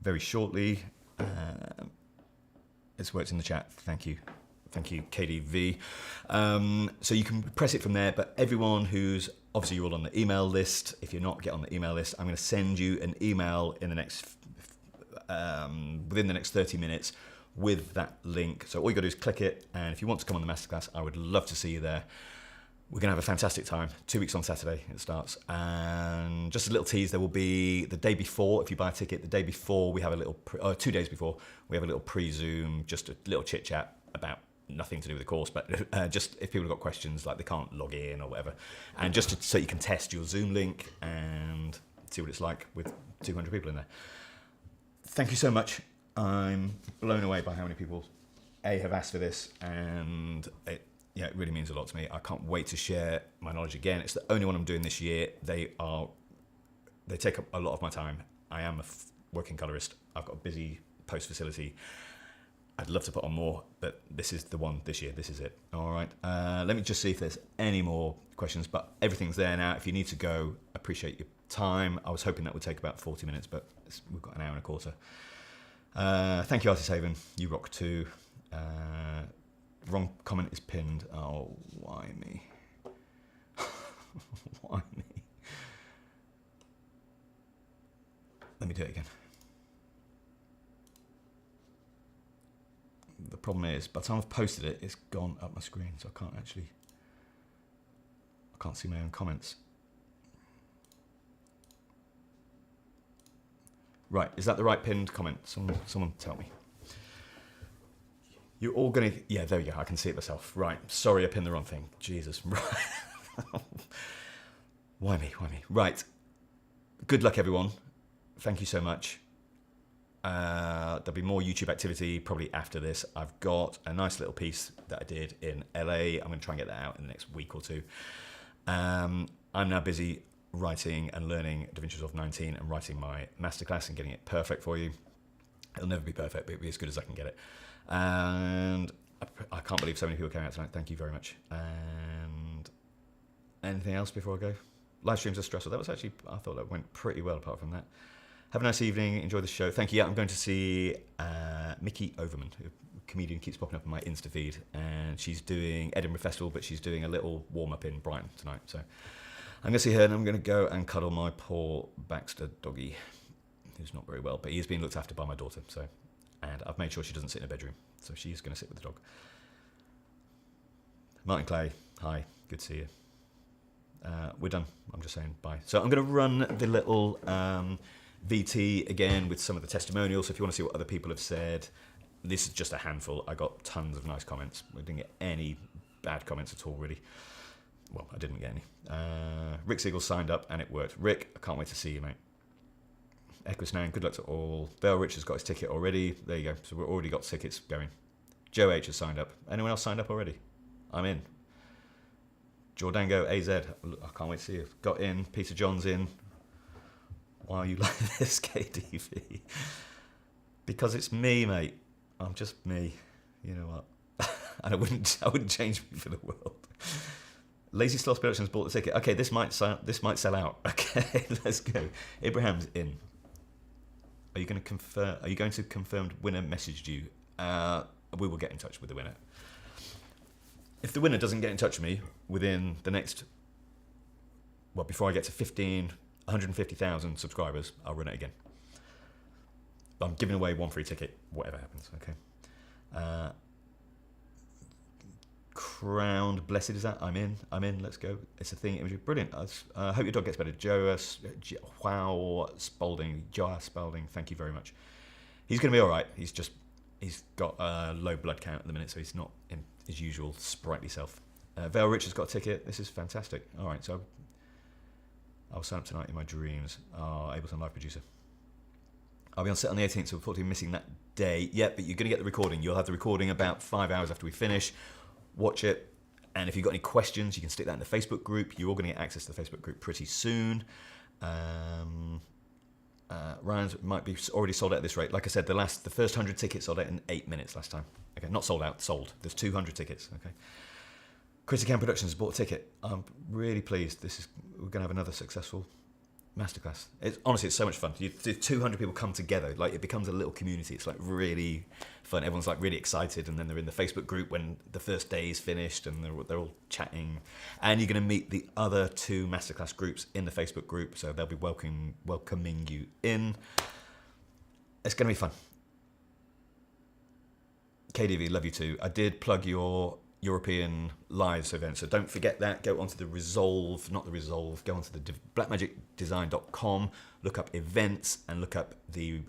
[SPEAKER 1] very shortly. It's worked in the chat. Thank you, KDV. So you can press it from there. But everyone who's Obviously, you're all on the email list. If you're not, get on the email list. I'm going to send you an email in the next within the next 30 minutes with that link. So all you got to do is click it. And if you want to come on the masterclass, I would love to see you there. We're going to have a fantastic time. 2 weeks on Saturday it starts. And just a little tease, there will be the day before, if you buy a ticket, the day before we have a little, 2 days before, we have a little pre-Zoom, just a little chit-chat about nothing to do with the course, but just if people have got questions, like they can't log in or whatever. And just so you can test your Zoom link and see what it's like with 200 people in there. Thank you so much. I'm blown away by how many people, have asked for this, and it really means a lot to me. I can't wait to share my knowledge again. It's the only one I'm doing this year. They take up a lot of my time. I am a working colorist. I've got a busy post facility. I'd love to put on more, but this is the one this year. This is it. All right. Let me just see if there's any more questions, but everything's there now. If you need to go, appreciate your time. I was hoping that would take about 40 minutes, but we've got an hour and a quarter. Thank you, Artist Haven. You rock too. Wrong comment is pinned. Oh, why me? Why me? Let me do it again. The problem is, by the time I've posted it, it's gone up my screen, so I can't see my own comments. Right, is that the right pinned comment? Someone tell me. You're all gonna, yeah, there you go, I can see it myself. Right, sorry I pinned the wrong thing. Jesus, right. Why me? Right, good luck everyone. Thank you so much. There'll be more YouTube activity probably after this. I've got a nice little piece that I did in LA. I'm going to try and get that out in the next week or two. I'm now busy writing and learning DaVinci Resolve 19 and writing my masterclass and getting it perfect for you. It'll never be perfect, but it'll be as good as I can get it. And I can't believe so many people came out tonight. Thank you very much. And anything else before I go? Live streams are stressful. That was actually, I thought that went pretty well apart from that. Have a nice evening. Enjoy the show. Thank you. Yeah, I'm going to see Mickey Overman, a comedian keeps popping up in my Insta feed, and she's doing Edinburgh Festival, but she's doing a little warm-up in Brighton tonight. So I'm going to see her, and I'm going to go and cuddle my poor Baxter doggy, who's not very well, but he is being looked after by my daughter. So, and I've made sure she doesn't sit in a bedroom, so she's going to sit with the dog. Martin Clay, hi. Good to see you. We're done. I'm just saying bye. So I'm going to run the little VT again with some of the testimonials. So if you want to see what other people have said, this is just a handful. I got tons of nice comments. We didn't get any bad comments at all, really. Well, I didn't get any. Rick Siegel signed up and it worked. Rick, I can't wait to see you, mate. Equisnan, good luck to all. Vale Rich has got his ticket already. There you go. So we've already got tickets going. Joe H has signed up. Anyone else signed up already? I'm in. Jordango AZ, I can't wait to see you. Got in. Peter John's in. Why are you like this, KDV? Because it's me, mate. I'm just me. You know what? And I wouldn't change me for the world. Lazy Sloth Productions bought the ticket. Okay, this might sell out. Okay, let's go. Abraham's in. Are you going to confirm? Are you going to confirm winner messaged you? We will get in touch with the winner. If the winner doesn't get in touch with me within the next, well, before I get to 150,000 subscribers, I'll run it again. I'm giving away one free ticket, whatever happens, okay? Crowned, blessed is that? I'm in, let's go. It's a thing, imagery, brilliant. I hope your dog gets better. Joa Spalding, thank you very much. He's going to be all right. He's got a low blood count at the minute, so he's not in his usual sprightly self. Vale Rich has got a ticket. This is fantastic. All right, so I'll sign up tonight in my dreams. Ableton Live Producer. I'll be on set on the 18th, so unfortunately missing that day. Yeah, but you're going to get the recording. You'll have the recording about 5 hours after we finish. Watch it. And if you've got any questions, you can stick that in the Facebook group. You're all going to get access to the Facebook group pretty soon. Ryan's might be already sold out at this rate. Like I said, the first 100 tickets sold out in 8 minutes last time. Okay, not sold out, sold. There's 200 tickets. Okay. Critican Productions bought a ticket. I'm really pleased. We're going to have another successful Masterclass. It's honestly, it's so much fun. 200 people come together, like it becomes a little community. It's like really fun. Everyone's like really excited, and then they're in the Facebook group when the first day is finished, and they're all chatting. And you're going to meet the other 2 Masterclass groups in the Facebook group, so they'll be welcoming you in. It's going to be fun. KDV, love you too. I did plug your European Lives event, so don't forget that. Go onto the Resolve, not the Resolve, go onto the blackmagicdesign.com, look up events and look up the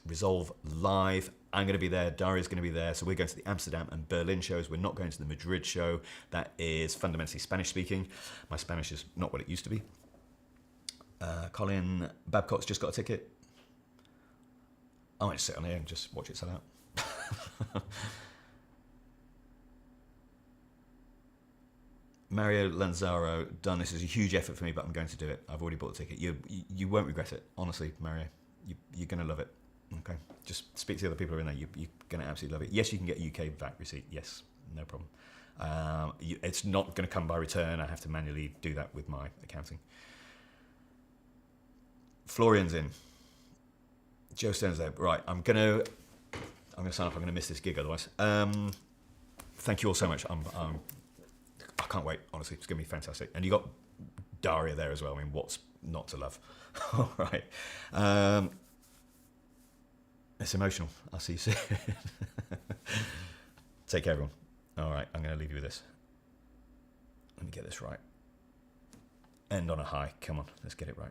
[SPEAKER 1] Resolve Live. I'm going to be there, Daria's going to be there, so we're going to the Amsterdam and Berlin shows. We're not going to the Madrid show. That is fundamentally Spanish speaking. My Spanish is not what it used to be. Colin Babcock's just got a ticket. I might just sit on here and just watch it sell out. Mario Lanzaro, done. This is a huge effort for me, but I'm going to do it. I've already bought the ticket. You won't regret it, honestly, Mario. You're going to love it. Okay, just speak to the other people who are in there. You're going to absolutely love it. Yes, you can get UK VAT receipt. Yes, no problem. It's not going to come by return. I have to manually do that with my accounting. Florian's in. Joe Stone's there. Right, I'm going to sign off. I'm going to miss this gig otherwise. Thank you all so much. I can't wait, honestly. It's going to be fantastic. And you got Daria there as well. I mean, what's not to love? All right. It's emotional. I'll see you soon. Take care, everyone. All right, I'm going to leave you with this. Let me get this right. End on a high. Come on, let's get it right.